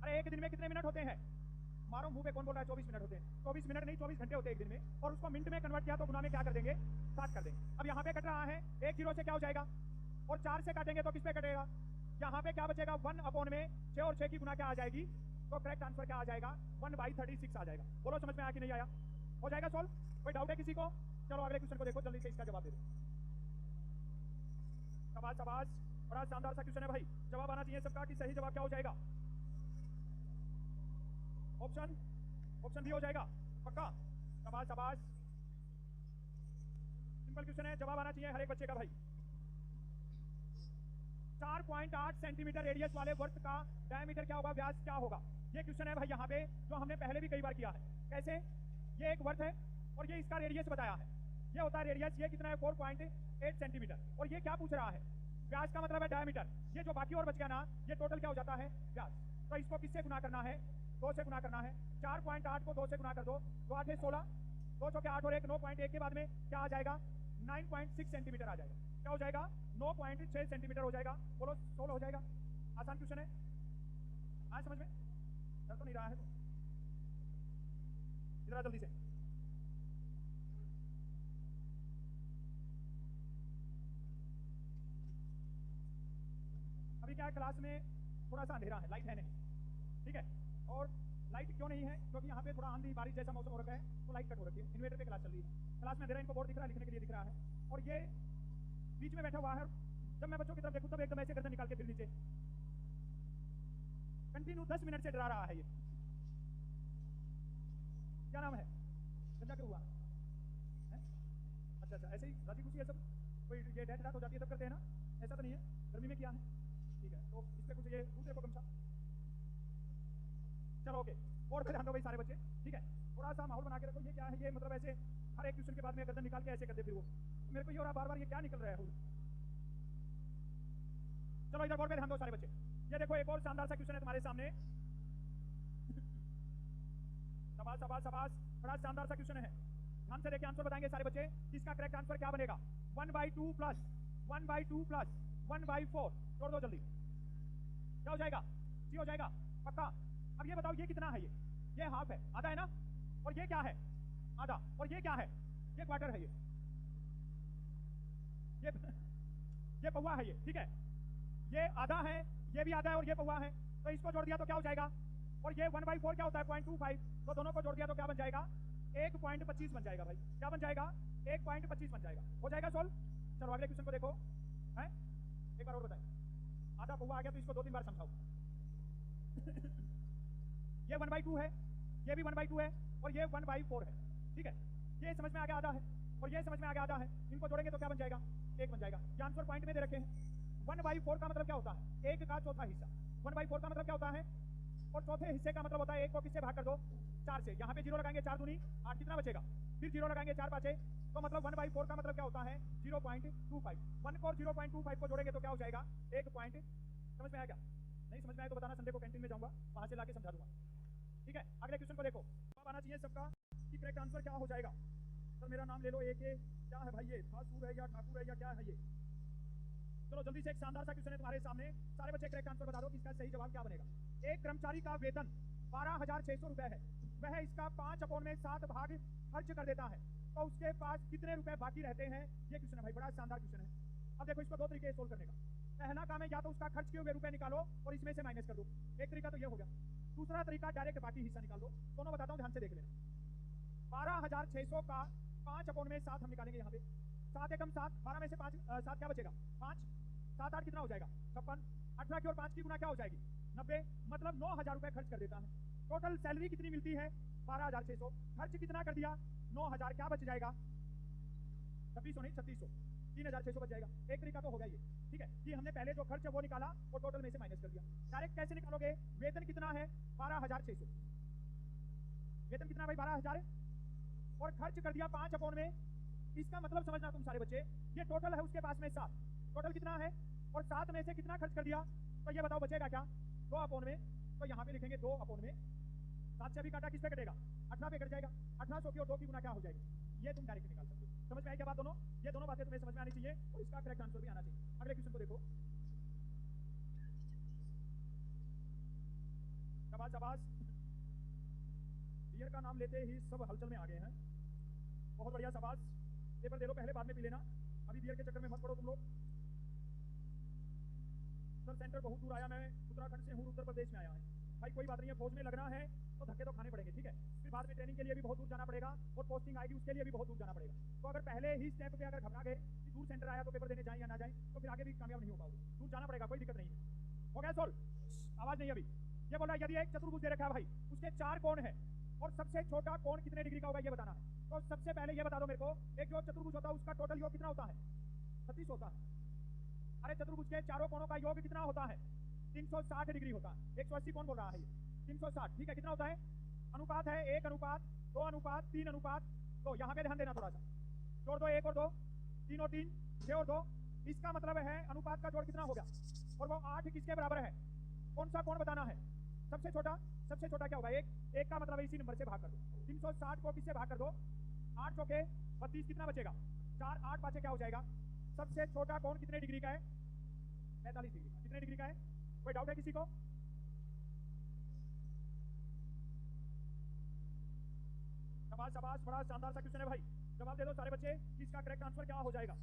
अरे एक दिन में कितने मिनट होते हैं? मारो मुंह पे, कौन बोल रहा है 24 मिनट होते हैं? 24 मिनट नहीं, 24 घंटे होते हैं एक दिन में, और उसको मिनट में कन्वर्ट किया तो गुना में क्या कर देंगे? 7 कर देंगे। अब यहाँ पे कट रहा है, एक 0 से क्या हो जाएगा, और 4 से काटेंगे तो किस पे कटेगा? यहाँ पे क्या बचेगा? 1 में 6 और 6 की गुना क्या आ जाएगी? तो करेक्ट आंसर क्या आ जाएगा? 1/36 आ जाएगा। बोलो समझ में आया कि नहीं आया? हो जाएगा सॉल्व? कोई डाउट है किसी को? चलो अगले क्वेश्चन को देखो, जल्दी से इसका जवाब दे दो। शाबाश शाबाश, बड़ा शानदार सा क्वेश्चन है भाई। जवाब आना चाहिए सबका कि सही जवाब क्या हो जाएगा। ऑप्शन भी हो जाएगा पक्का। शाबाश शाबाश, सिंपल क्वेश्चन है, जवाब आना चाहिए हर एक बच्चे का भाई। 4.8 सेंटीमीटर रेडियस वाले वर्त का डायमीटर क्या होगा, व्यास क्या होगा? ये क्वेश्चन है भाई यहाँ पे, जो हमने पहले भी कई बार किया है। कैसे? ये एक वर्त है और ये इसका रेडियस बताया है, ये होता है रेडियस। ये कितना है? 4.8 सेंटीमीटर। और ये क्या पूछ रहा है? व्यास का मतलब है डायमीटर। ये जो बाकी और बच गया ना, ये टोटल क्या हो जाता है? व्यास। तो इसको किससे गुना करना है? 2 से गुना करना है। 4.8 को 2 से गुना कर दो, 2 8 16, 2 चौके 8 और 1 9.1 के बाद में क्या आ जाएगा? 9.6 सेंटीमीटर आ जाएगा। क्या हो जाएगा? 9.6 सेंटीमीटर हो जाएगा। बोलो सोल्व हो जाएगा। आसान क्वेश्चन है, आज समझ में डर तो नहीं रहा है? तो इधर जल्दी से। अभी क्या क्लास में थोड़ा सा अंधेरा है, लाइट है नहीं, ठीक है। और लाइट क्यों नहीं है? क्योंकि यहाँ पे थोड़ा आंधी बारिश जैसा मौसम हो रखा है, तो लाइट कट हो रखी है। इन्वर्टर पे क्लास चल रही है, क्लास में अंधेरा, इनको बोर्ड दिख रहा है, लिखने के लिए दिख रहा है, और ये बीच में बैठा हुआ है। जब मैं बच्चों की तरफ देखूं तब एकदम ऐसे गर्दन निकाल के फिर नीचे कंटिन्यू 10 मिनट से डरा रहा है। ये क्या नाम है? गंजा क्यों हुआ है? अच्छा अच्छा, ऐसे ही राजी खुशी है सब। कोई ये डेथ रात हो जाती है तब करते हैं ना, ऐसा तो नहीं है? गर्मी में किया है, ठीक है। तो इस पर कुछ ये दूसरे को गमछा, चलो ओके। बोर्ड पे ध्यान दो भाई सारे बच्चे, ठीक है। थोड़ा सा माहौल बना के रखो। ये क्या है? ये मतलब ऐसे हर एक क्वेश्चन के बाद में गर्दन निकाल के ऐसे करते फिर वो, तो मेरे को ये हो रहा बार बार ये क्या निकल रहा है। चलो इधर बोर्ड पे ध्यान दो सारे बच्चे। ये देखो एक और शानदार सा क्वेश्चन है तुम्हारे सामने। शाबाश शाबाश शाबाश, बड़ा शानदार सा क्वेश्चन है। ध्यान से देखिए, आंसर बताएंगे सारे बच्चे। इसका करेक्ट आंसर क्या बनेगा? 1/2 प्लस 1/2 प्लस 1/4 जोड़ दो जल्दी, क्या हो जाएगा? सी हो जाएगा पक्का। अब ये बताओ ये कितना है? ये हाफ है, आधा है ना, और ये क्या है? आधा, और ये क्या है? ये क्वार्टर है। ये पौवा है, ये ठीक है। ये आधा है, ये भी आधा है, और ये पौवा है, तो इसको जोड़ दिया तो क्या हो जाएगा? और ये 1/4 क्या होता है? 0.25, तो दोनों को जोड़ दिया तो क्या बन जाएगा? 1.25 बन जाएगा भाई। क्या बन जाएगा? 1.25 बन जाएगा। हो जाएगा सोल्व? चलो अगले क्वेश्चन को देखो, है एक बार और बताएं। आधा पौवा आ गया तो इसको 2-3 बार समझाओ। ये 1/2 है, ये भी 1/2 है, और ये 1/4 है, ठीक है। ये समझ में आ गया आधा है, और ये समझ में आ गया आधा है। इनको जोड़ेंगे तो क्या बन जाएगा? 1 बन जाएगा। ये आंसर पॉइंट में दे रखे हैं। 1/4 का मतलब क्या होता है? 1 का चौथा हिस्सा। 1/4 का मतलब क्या होता है? और चौथे हिस्से का मतलब होता है 1 को किससे भाग कर दो? 4 से। यहाँ पे 0 लगाएंगे, 4 दूनी 8, कितना बचेगा? फिर 0 लगाएंगे, 4 पाँचे, तो मतलब 1/4 का मतलब क्या होता है? 0.25। 1 को 0.25 को जोड़ेंगे तो क्या हो जाएगा? 1 पॉइंट। समझ में आया क्या? नहीं समझ में आया तो बताना, संडे को कैंटीन में जाऊंगा, वहां से लाके समझा दूंगा, ठीक है। अगले क्वेश्चन को देखो, जवाब आना चाहिए सबका कि करेक्ट आंसर क्या हो जाएगा। सर मेरा नाम ले लो, एक क्या है भाई? ये ठाकुर है या ठाकुर है या क्या है ये? चलो जल्दी से, एक शानदार सा क्वेश्चन है तुम्हारे सामने। सारे बच्चे करेक्ट आंसर बता दो कि इसका सही जवाब क्या बनेगा। एक कर्मचारी का वेतन 12,600 रुपए है, वह इसका 5/7 भाग खर्च कर देता है, तो उसके पास कितने रुपए बाकी रहते हैं? ये क्वेश्चन है भाई, बड़ा शानदार क्वेश्चन है। अब देखो इसको 2 तरीके से सोल्व करने का। पहला काम है या तो उसका खर्च किए हुए रुपए निकालो और इसमें से माइनस कर दो, एक तरीका तो ये हो गया। दूसरा तरीका डायरेक्ट बाकी हिस्सा निकाल दो। दोनों बताता हूँ, ध्यान से देख लेना। 12,600 का 5/7 हम निकालेंगे यहाँ पे। 7 एकम 7, 12 में से 5 7 क्या बचेगा? 5, 7 8 कितना हो जाएगा? 56। 18 की और 5 की गुना क्या हो जाएगी? 90, मतलब 9,000 रुपए खर्च कर देता है। टोटल सैलरी कितनी मिलती है? 12,600। खर्च कितना कर दिया? 9,000। क्या बच जाएगा? 2600 नहीं, 3600, 3,600 बच जाएगा। एक तरीका तो हो गया ये, ठीक है, कि हमने पहले जो खर्च है वो निकाला और टोटल में से माइनस कर दिया। डायरेक्ट कैसे निकालोगे? वेतन कितना है? 12,600। वेतन कितना भाई? 12,000 और खर्च कर दिया 5 में। इसका मतलब समझना तुम सारे बच्चे, ये टोटल है उसके पास में 7। टोटल कितना है और 7 में से कितना खर्च कर दिया, तो ये बताओ बचेगा क्या? 2 में। तो यहाँ पे लिखेंगे 2 में 7 से अभी काटा किस पे कटेगा? 18 पे कट जाएगा। 1800 की और 2 की गुना क्या हो जाएगी, ये तुम डायरेक्ट निकाल सकते हो। समझ में आई क्या बात दोनों? ये दोनों बातें तुम्हें समझ में आनी चाहिए और इसका करेक्ट आंसर भी आना चाहिए। अगले क्वेश्चन को देखो। शाबाश शाबाश, बियर का नाम लेते ही सब हलचल में आ गए हैं। बहुत बढ़िया, शाबाश। पेपर दे लो पहले, बाद में पी लेना, अभी बियर के चक्कर में मत पड़ो तुम लोग। सर सेंटर बहुत दूर आया, मैं उत्तराखंड से हूँ, उत्तर प्रदेश में आया है। भाई कोई बात नहीं है, फौज में लगना है तो धक्के तो खाने पड़ेंगे, ठीक है। फिर बाद में ट्रेनिंग के लिए भी बहुत दूर जाना पड़ेगा और पोस्टिंग आएगी उसके लिए भी बहुत दूर जाना पड़ेगा। तो अगर पहले ही स्टेप पे अगर घबरा गए कि दूर सेंटर आया तो पेपर देने जाए या ना जाए, तो फिर आगे भी कामयाब नहीं हो पाओगे। दूर जाना पड़ेगा, कोई दिक्कत नहीं है। हो गया सोल्व? आवाज नहीं अभी। ये बोल रहा है यदि एक चतुर्भुज दे रखा है भाई, उसके 4 कोण है और सबसे छोटा कोण कितने डिग्री का होगा ये बताना है। तो सबसे पहले ये बता दो मेरे को, एक जो चतुर्भुज होता है उसका टोटल योग कितना होता है? 36 होता है। अरे चतुर्भुज के चारों कोणों का योग कितना होता है? 360 डिग्री होता है। 180 कौन बोल रहा है? ये 360, ठीक है। कितना होता है? अनुपात है 1 अनुपात 2 अनुपात 3 अनुपात 2। यहाँ पे ध्यान देना थोड़ा सा, जोड़ दो 1 और 2, 3 और 3, 6 और 2। इसका मतलब है अनुपात का जोड़ कितना हो गया, और वो 8 किसके बराबर है? कौन सा कोण बताना है? सबसे छोटा। सबसे छोटा क्या होगा? 1। 1 का मतलब है इसी नंबर से भाग कर दो। 360 को किससे भाग कर दो? 8 चौके 32, कितना बचेगा? 4, 8 पाँचे क्या हो जाएगा? सबसे छोटा कोण कितने डिग्री का है? 45 डिग्री का। कितने डिग्री का है? कोई डाउट है किसी को? शाबाश शाबाश, बड़ा शानदार सा क्वेश्चन है भाई। जवाब दे दो सारे बच्चे, इसका करेक्ट आंसर क्या हो जाएगा?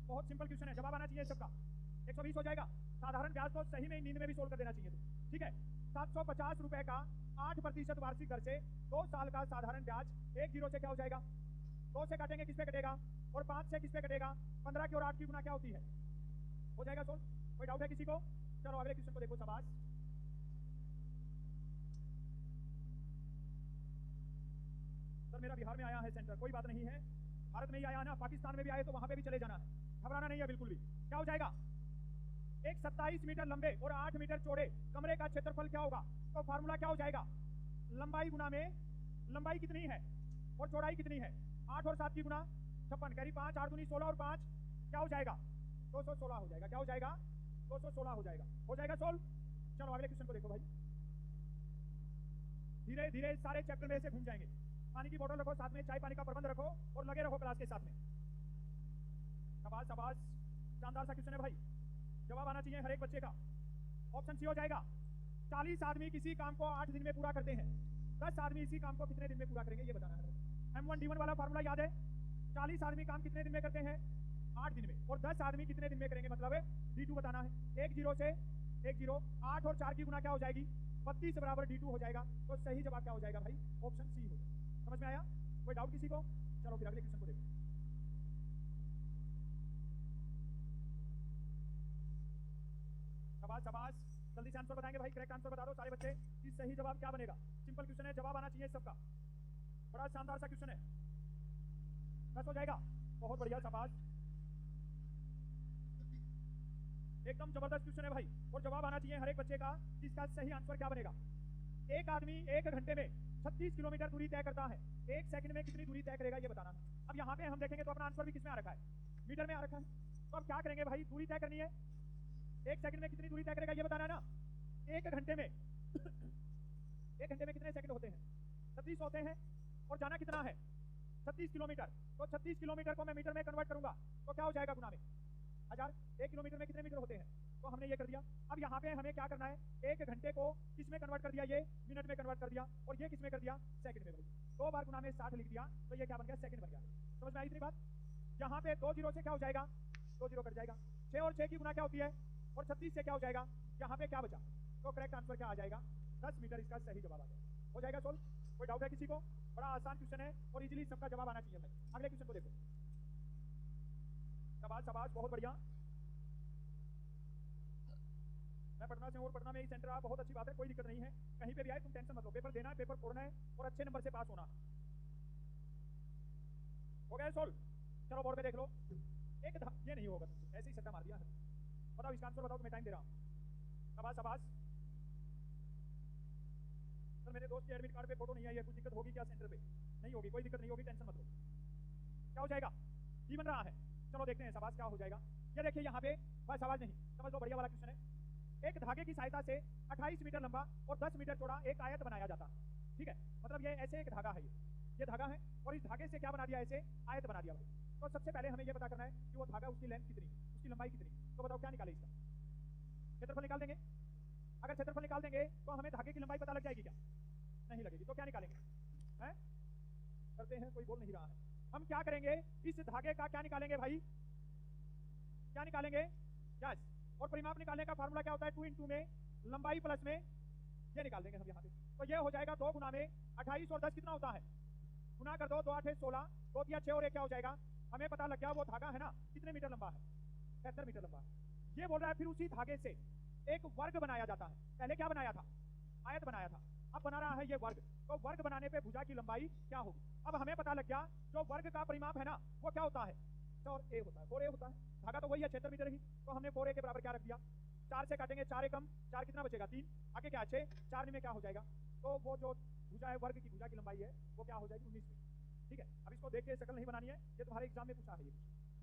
बहुत सिंपल क्वेश्चन है, जवाब आना चाहिए सबका। 120 हो जाएगा। साधारण ब्याज तो सही में नींद में भी सोल्व कर देना चाहिए, ठीक है। 750 रुपए का 8% वार्षिक दर से 2 साल का साधारण ब्याज 1 जीरो से क्या हो जाएगा? 2 से काटेंगे किस पे कटेगा, और 5 से किस पे कटेगा? 15 की और 8 की गुना क्या होती है? हो जाएगा सोल्व। कोई डाउट है किसी को? चलो अगले क्वेश्चन को देखो। शाबाश। सर मेरा बिहार में आया है सेंटर, कोई बात नहीं है। भारत में ही आया ना, पाकिस्तान में भी आए तो वहां पे भी चले जाना है, घबराना नहीं है बिल्कुल भी। क्या हो जाएगा? एक 27 मीटर लंबे और 8 मीटर चौड़े कमरे का क्षेत्रफल क्या होगा? तो फार्मूला क्या हो जाएगा? लंबाई गुना में लंबाई कितनी है और चौड़ाई कितनी है? 8 और 7 की गुना 56, कह रही 5 8 दूनी 16 और 5 क्या हो जाएगा? 216 हो जाएगा। क्या हो जाएगा? 216 हो जाएगा। हो जाएगा सोल्व। चलो अगले क्वेश्चन को देखो भाई। धीरे धीरे सारे चैप्टर में से घूम जाएंगे। पानी की बोतल रखो साथ में, चाय पानी का प्रबंध रखो और लगे रहो क्लास के साथ में। शाबाश शाबाश, शानदार सा क्वेश्चन है भाई। जवाब आना चाहिए हर एक बच्चे का। ऑप्शन सी हो जाएगा। 40 आदमी किसी काम को 8 दिन में पूरा करते हैं, 10 आदमी इसी काम को कितने दिन में पूरा करेंगे ये बताना है। M1D1 वाला फार्मूला याद है? 40 आदमी काम कितने दिन में करते हैं? 8 दिन में। और 10 आदमी कितने दिन में करेंगे, मतलब D2 बताना है। 1 जीरो से 1 जीरो, 8 और 4 की गुना क्या हो जाएगी? 32 बराबर D2 हो जाएगा। तो सही जवाब क्या हो जाएगा भाई? ऑप्शन सी हो जाएगा। समझ में आया? कोई डाउट किसी को? चलो फिर अगले क्वेश्चन को देखो। शाबाश शाबाश, जल्दी से आंसर बताएंगे भाई, करेक्ट आंसर बता दो सारे बच्चे कि सही जवाब क्या बनेगा। सिंपल क्वेश्चन है, जवाब आना चाहिए सबका। बड़ा शानदार सा क्वेश्चन है। 10 हो जाएगा। बहुत बढ़िया, शाबाश, एकदम जबरदस्त क्वेश्चन है भाई। और जवाब आना चाहिए हर एक बच्चे का कि इसका सही आंसर क्या बनेगा। एक आदमी 1 घंटे में 36 किलोमीटर दूरी तय करता है, 1 सेकंड में कितनी दूरी तय करेगा ये बताना है। अब यहाँ पे हम देखेंगे तो अपना आंसर भी किसमें आ रखा है? मीटर में आ रखा है। तो अब क्या करेंगे भाई? दूरी तय करनी है। 1 सेकंड में कितनी दूरी तय करेगा ये बताना है ना। 1 घंटे में 1 घंटे में कितने सेकंड होते हैं? 36 होते हैं। और जाना कितना है? 36 किलोमीटर। तो 36 किलोमीटर को मैं मीटर में कन्वर्ट करूंगा तो क्या हो जाएगा? गुना में 1000। 1 किलोमीटर में कितने मीटर होते हैं? तो हमने ये कर दिया। अब यहाँ पे हमें क्या करना है? 1 घंटे को किस में कन्वर्ट कर दिया? ये मिनट में कन्वर्ट कर दिया। और ये किस में कर दिया? सेकंड में। 2 बार गुना में 60 लिख दिया तो ये क्या बन गया? सेकंड बन गया। समझ में आई इतनी बात? यहाँ पे 2 जीरो से क्या हो जाएगा? 2 जीरो कट जाएगा। 6 और 6 की गुना क्या होती है? और 36 से क्या हो जाएगा? यहाँ पे क्या बचा? तो करेक्ट आंसर क्या आ जाएगा? 10 मीटर इसका सही जवाब आ जाएगा। हो जाएगा सोल्व। कोई डाउट है किसी को? बड़ा आसान क्वेश्चन है और इजीली सबका जवाब आना चाहिए भाई। अगले क्वेश्चन को देखो। शाबाश शाबाश, बहुत बढ़िया। मैं पटना से हूँ और पटना में ही सेंटर आ, बहुत अच्छी बात है, कोई दिक्कत नहीं है। कहीं पे भी आए तुम टेंशन मत लो, पेपर देना है, पेपर फोड़ना है और अच्छे नंबर से पास होना। हो गया सोल्व। चलो बोर्ड पे देख लो। ये नहीं होगा, ऐसे ही सट्टा मार दिया है। बताओ इसका आंसर बताओ, तुम्हें टाइम दे रहा हूँ। शाबाश शाबाश। सर मेरे दोस्त के एडमिट कार्ड पे फोटो नहीं आई है, कुछ दिक्कत होगी क्या सेंटर पे? नहीं होगी, कोई दिक्कत नहीं होगी, टेंशन मत लो। क्या हो जाएगा? ई बन रहा है। चलो देखते हैं शाबाश क्या हो जाएगा। ये देखिए यहाँ पे, बस आवाज नहीं, समझ लो बढ़िया वाला क्वेश्चन है। एक धागे की सहायता से 28 मीटर लंबा और 10 मीटर चौड़ा एक आयत बनाया जाता है, ठीक है। मतलब ये ऐसे एक धागा है, ये धागा है और इस धागे से क्या बना दिया, ऐसे आयत बना दिया भाई। तो सबसे पहले हमें ये पता करना है कि वो धागा, उसकी लेंथ कितनी, उसकी लंबाई कितनी। तो बताओ क्या निकाले इसका? क्षेत्रफल निकाल देंगे। अगर क्षेत्रफल निकाल देंगे तो हमें धागे की लंबाई पता लग जाएगी क्या? नहीं लगेगी। तो क्या निकालेंगे? हैं? करते हैं, कोई बोल नहीं रहा है। हम क्या करेंगे, इस धागे का क्या निकालेंगे भाई? क्या निकालेंगे? यस। और परिमाप निकालने का फार्मूला क्या होता है? 2 × में लंबाई प्लस में ये निकाल देंगे हम यहाँ पे। तो ये हो जाएगा 2 गुना में 28 और 10 कितना होता है? गुना कर दो, 2 8 16, 2 3 6 और ये क्या हो जाएगा? हमें पता लग गया वो धागा है ना कितने मीटर लंबा है? 73 मीटर लंबा है। ये बोल रहा है फिर उसी धागे से एक वर्ग बनाया जाता है। पहले क्या बनाया था? आयत बनाया था, अब बना रहा है ये वर्ग। तो वर्ग बनाने पे भुजा की लंबाई क्या होगी? अब हमें पता लग गया जो वर्ग का परिमाप है ना वो क्या होता है? 4a होता है, 4a होता है। धागा तो वही है 76 मीटर ही, तो हमने 4a के बराबर क्या रख दिया? 4 से काटेंगे, 4 एकम 4 कितना बचेगा? 3। आगे क्या 6, 4 में क्या हो जाएगा? तो वो जो भुजा है, वर्ग की भुजा की लंबाई है वो क्या हो जाएगी? 19 मीटर। ठीक है, अब इसको देख के शक्ल नहीं बनानी है, ये तुम्हारे एग्जाम में पूछा है ये।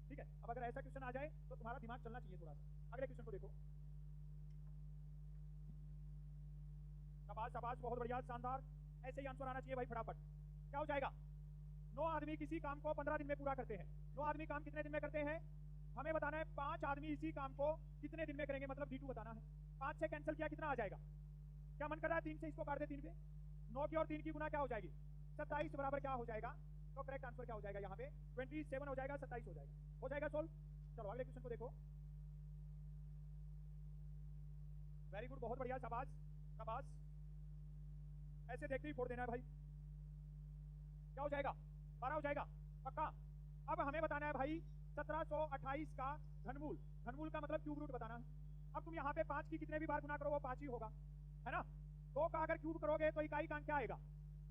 ठीक है, अब अगर ऐसा क्वेश्चन आ जाए तो तुम्हारा दिमाग चलना चाहिए थोड़ा सा। अगले क्वेश्चन को देखो। शाबाश शाबाश, बहुत बढ़िया, शानदार। ऐसे ही आंसर आना चाहिए भाई फटाफट। क्या हो जाएगा? 9 आदमी किसी काम को 15 दिन में पूरा करते हैं। 9 आदमी काम कितने दिन में करते हैं? हमें बताना है 5 आदमी इसी काम को कितने दिन में करेंगे, मतलब D2 बताना है। 5 से कैंसिल किया कितना आ जाएगा? क्या मन कर रहा है? 3 से इसको काट दे, 3 पे 9 की और 3 की गुना क्या हो जाएगी? 27 बराबर क्या हो जाएगा? तो करेक्ट आंसर क्या हो जाएगा यहाँ पे? 27 हो जाएगा, 27 हो जाएगा। हो जाएगा सोल्व। चलो अगले क्वेश्चन को देखो। वेरी गुड, बहुत बढ़िया, शाबाश शाबाश। ऐसे देखते ही फोड़ देना है भाई। क्या हो जाएगा? 12 हो जाएगा पक्का। अब हमें बताना है भाई 1728 का घनमूल। घनमूल का मतलब क्यूब रूट बताना है। अब तुम यहाँ पे 5 की कितने भी बार गुना करो वो 5 ही होगा, है ना। 2 का अगर क्यूब करोगे तो इकाई का अंक क्या आएगा?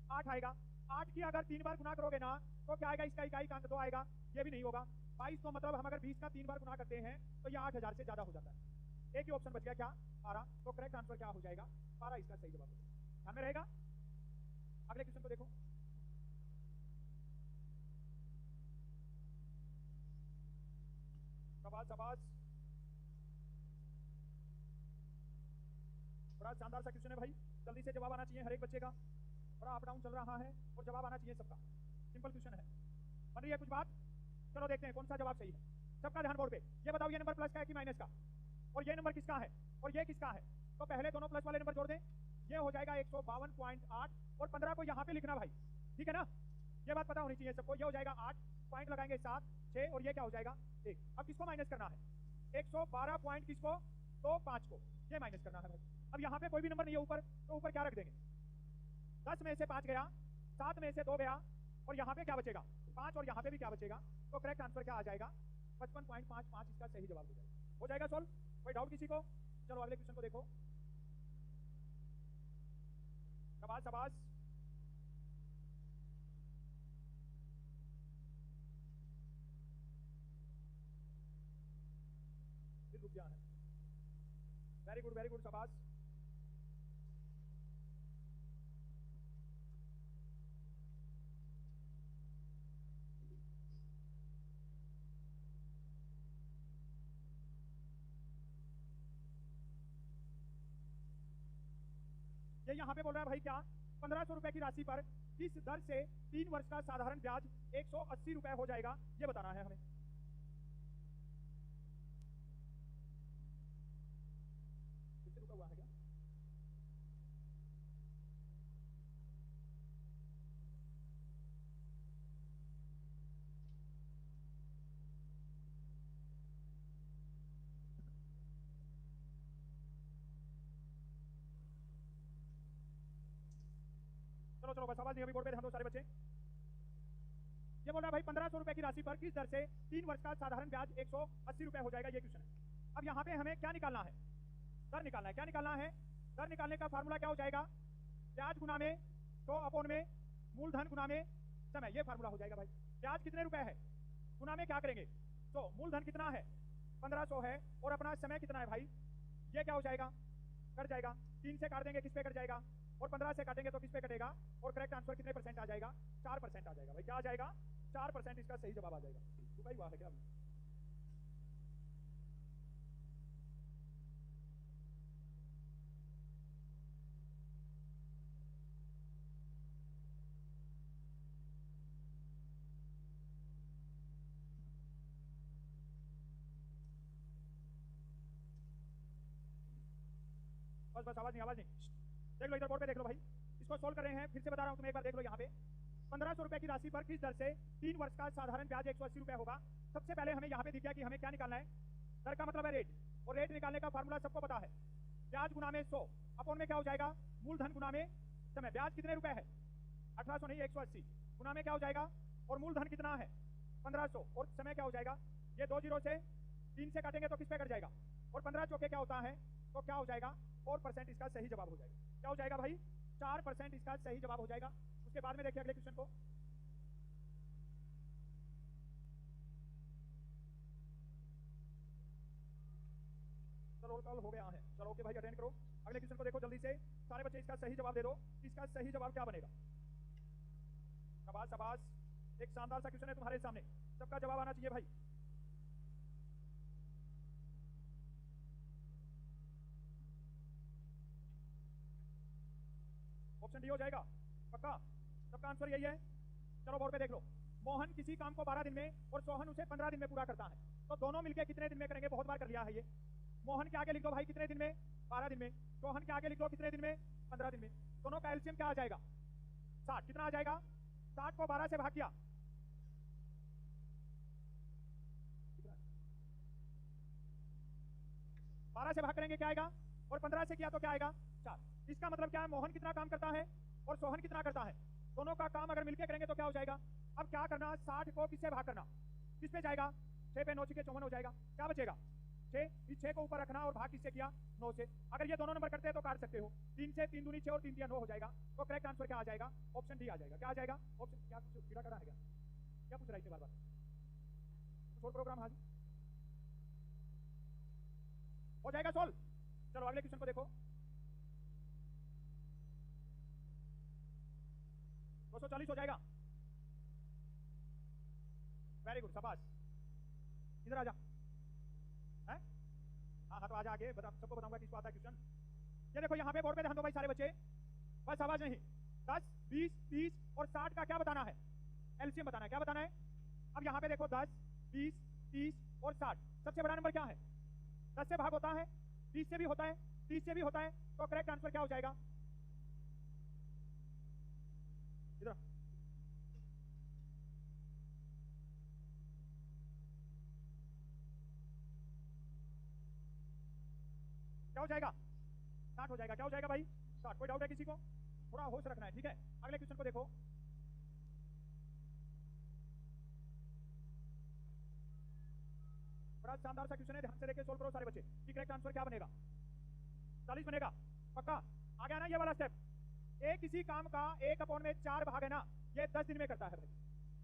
8 आएगा। 8 की अगर 3 बार गुना करोगे ना तो क्या आएगा? इसका इकाई का अंक 2 आएगा, ये भी नहीं होगा। 22 तो मतलब हम अगर 20 का 3 बार गुना करते हैं तो ये 8000 से ज्यादा हो जाता है। एक ही ऑप्शन बच गया, क्या? 12। तो करेक्ट आंसर क्या हो जाएगा? 12 इसका सही जवाब होगा। ध्यान में रहेगा। अगले क्वेश्चन को देखो। शाबाश शाबाश, बड़ा शानदार सा क्वेश्चन है भाई। जल्दी से जवाब आना चाहिए हर एक बच्चे का। बड़ा अप डाउन चल रहा है और जवाब आना चाहिए सबका। सिंपल क्वेश्चन है, बन रही है कुछ बात? चलो देखते हैं कौन सा जवाब सही है। सबका ध्यान बोर्ड पे। ये बताओ ये नंबर प्लस का है कि माइनस का? और ये नंबर किसका है और ये किसका है? तो पहले दोनों प्लस वाले नंबर जोड़ दें। ये हो जाएगा 152.8 और 15 को यहाँ पे लिखना भाई, ठीक है ना। ये बात पता होनी चाहिए सबको। ये हो जाएगा 8, पॉइंट लगाएंगे 7 6 और ये क्या हो जाएगा 1। अब किसको माइनस करना है? 112 पॉइंट किसको? तो 5 को, ये माइनस करना है भाई। अब यहाँ पे कोई भी नंबर नहीं है ऊपर, तो ऊपर क्या रख देंगे? 10 में से 5 गया, 7 में से 2 गया और यहाँ पे क्या बचेगा? 5 और यहाँ पे भी क्या बचेगा? तो करेक्ट आंसर क्या आ जाएगा? 55.55 इसका सही जवाब हो जाएगा। हो जाएगा सॉल्व? कोई डाउट किसी को? चलो अगले क्वेश्चन को देखो। शाबाश शाबाश, रुक गया है। वेरी गुड शाबाश। ये यहाँ पे बोल रहा है भाई क्या? 1500 रुपए की राशि पर किस दर से 3 वर्ष का साधारण ब्याज 180 रुपए हो जाएगा, ये बताना है हमें। कितने रुपए हुआ है क्या? चलो चलो बस आवाज नहीं, अभी बोर्ड पे ध्यान दो सारे बच्चे। ये बोल रहा है भाई 1500 रुपए की राशि पर किस दर से 3 वर्ष का साधारण ब्याज 180 रुपए हो जाएगा, ये क्वेश्चन है। अब यहाँ पे हमें क्या निकालना है? दर निकालना है। क्या निकालना है? दर निकालने का फार्मूला क्या हो जाएगा? ब्याज गुना में 100 अपॉन में मूलधन गुना में समय, ये फार्मूला हो जाएगा भाई। ब्याज कितने रुपए है, गुना में क्या करेंगे? तो मूलधन कितना है? 1500 है और अपना समय कितना है भाई? ये क्या हो जाएगा? कट जाएगा। 3 से काट देंगे, किस पे कट जाएगा? और 15 से काटेंगे तो किस पे कटेगा, और करेक्ट आंसर कितने परसेंट आ जाएगा, 4% आ जाएगा भाई। क्या आ जाएगा, 4% इसका सही जवाब आ जाएगा। तो भाई वाह है क्या। बस बस आवाज नहीं, आवाज नहीं। देख लो इधर बोर्ड पे देख लो भाई, इसको सोल्व कर रहे हैं, फिर से बता रहा हूँ तुम्हें, एक बार देख लो यहाँ पे। 1500 रुपए की राशि पर किस दर से 3 वर्ष का साधारण ब्याज 180 रुपए होगा। सबसे पहले हमें यहाँ पे दिख गया कि हमें क्या निकालना है, दर का मतलब है रेट, और रेट निकालने का फार्मूला सबको पता है, ब्याज गुना में 100 अपॉन में क्या हो जाएगा, मूलधन गुना में समय। ब्याज कितने रुपए है, 1800 नहीं 180, गुना में क्या हो जाएगा, और मूलधन कितना है 1500, और समय क्या हो जाएगा, ये 2 जीरो से 3 से काटेंगे तो किस पे कट जाएगा, और 15 चौके क्या होता है, तो क्या हो जाएगा 4% इसका सही जवाब हो जाएगा। क्या हो जाएगा भाई, 4% इसका सही जवाब हो जाएगा। उसके बाद में देखिए अगले क्वेश्चन को। चलो कल हो गया है, चलो ओके भाई अटेंड करो। अगले क्वेश्चन को देखो जल्दी से सारे बच्चे, इसका सही जवाब दे दो। इसका सही जवाब क्या बनेगा, शाबाश शाबाश, एक शानदार सा क्वेश्चन है तुम्हारे सामने, सबका जवाब आना चाहिए भाई। ऑप्शन डी हो जाएगा पक्का, सबका आंसर यही है। चलो बोर्ड पे देख लो, मोहन किसी काम को 12 दिन में और सोहन उसे 15 दिन में पूरा करता है, तो दोनों मिलकर कितने दिन में करेंगे, बहुत बार कर लिया है ये। मोहन के आगे लिख दो भाई कितने दिन में, 12 दिन में। सोहन के आगे लिख दो कितने दिन में, 15 दिन में। दोनों का एलसीएम क्या आ जाएगा, 60। कितना आ जाएगा, 60 को 12 से भाग किया, 12 से भाग करेंगे क्या आएगा, और 15 से किया तो क्या आएगा, 4। इसका मतलब क्या है, मोहन कितना काम करता है और सोहन कितना करता है, दोनों का काम अगर मिलकर करेंगे तो क्या हो जाएगा। अब क्या करना, 60 को किससे भाग करना, किस पे जाएगा, 6 पे 9 के 54 हो जाएगा, क्या बचेगा 6। इस 6 को ऊपर रखना और भाग किससे किया, 9 से। अगर ये दोनों नंबर करते हैं तो काट सकते हो, 3 से 3 दूनी 6 और 3 दिया 9 हो जाएगा। तो करेक्ट आंसर क्या आ जाएगा, ऑप्शन डी आ जाएगा। क्या आ जाएगा, ऑप्शन क्या कीड़ा करा है क्या पूछ रहा है बार बार, छोड़ प्रोग्राम हाजिर हो जाएगा सोल्व। चलो अगले क्वेश्चन को देखो, 240 हो जाएगा। वेरी गुड शाबाश, इधर आ जा है, हाँ हाँ तो आजा आगे, बता सबको बताऊंगा किसको आता है क्वेश्चन। ये देखो यहाँ पे बोर्ड पे ध्यान दो भाई सारे बच्चे, बस आवाज नहीं। 10 20 30 और 60 का क्या बताना है, एलसीएम बताना है। क्या बताना है, अब यहाँ पे देखो 10 20 30 और 60, सबसे बड़ा नंबर क्या है, 10 से भाग होता है, 20 से भी होता है, 30 से भी होता है, तो करेक्ट आंसर क्या हो जाएगा, इधर क्या हो जाएगा, 60 हो जाएगा। क्या हो जाएगा भाई, 60। कोई डाउट है किसी को, थोड़ा होश रखना है ठीक है। अगले क्वेश्चन को देखो, बड़ा शानदार सा क्वेश्चन है, ध्यान से देखके सोल्व करो सारे बच्चे। कि करेक्ट आंसर क्या बनेगा, 40 बनेगा पक्का। आ गया ना ये वाला स्टेप, एक किसी काम का 1/4 भाग है ना, ये 10 दिन में करता है भाई।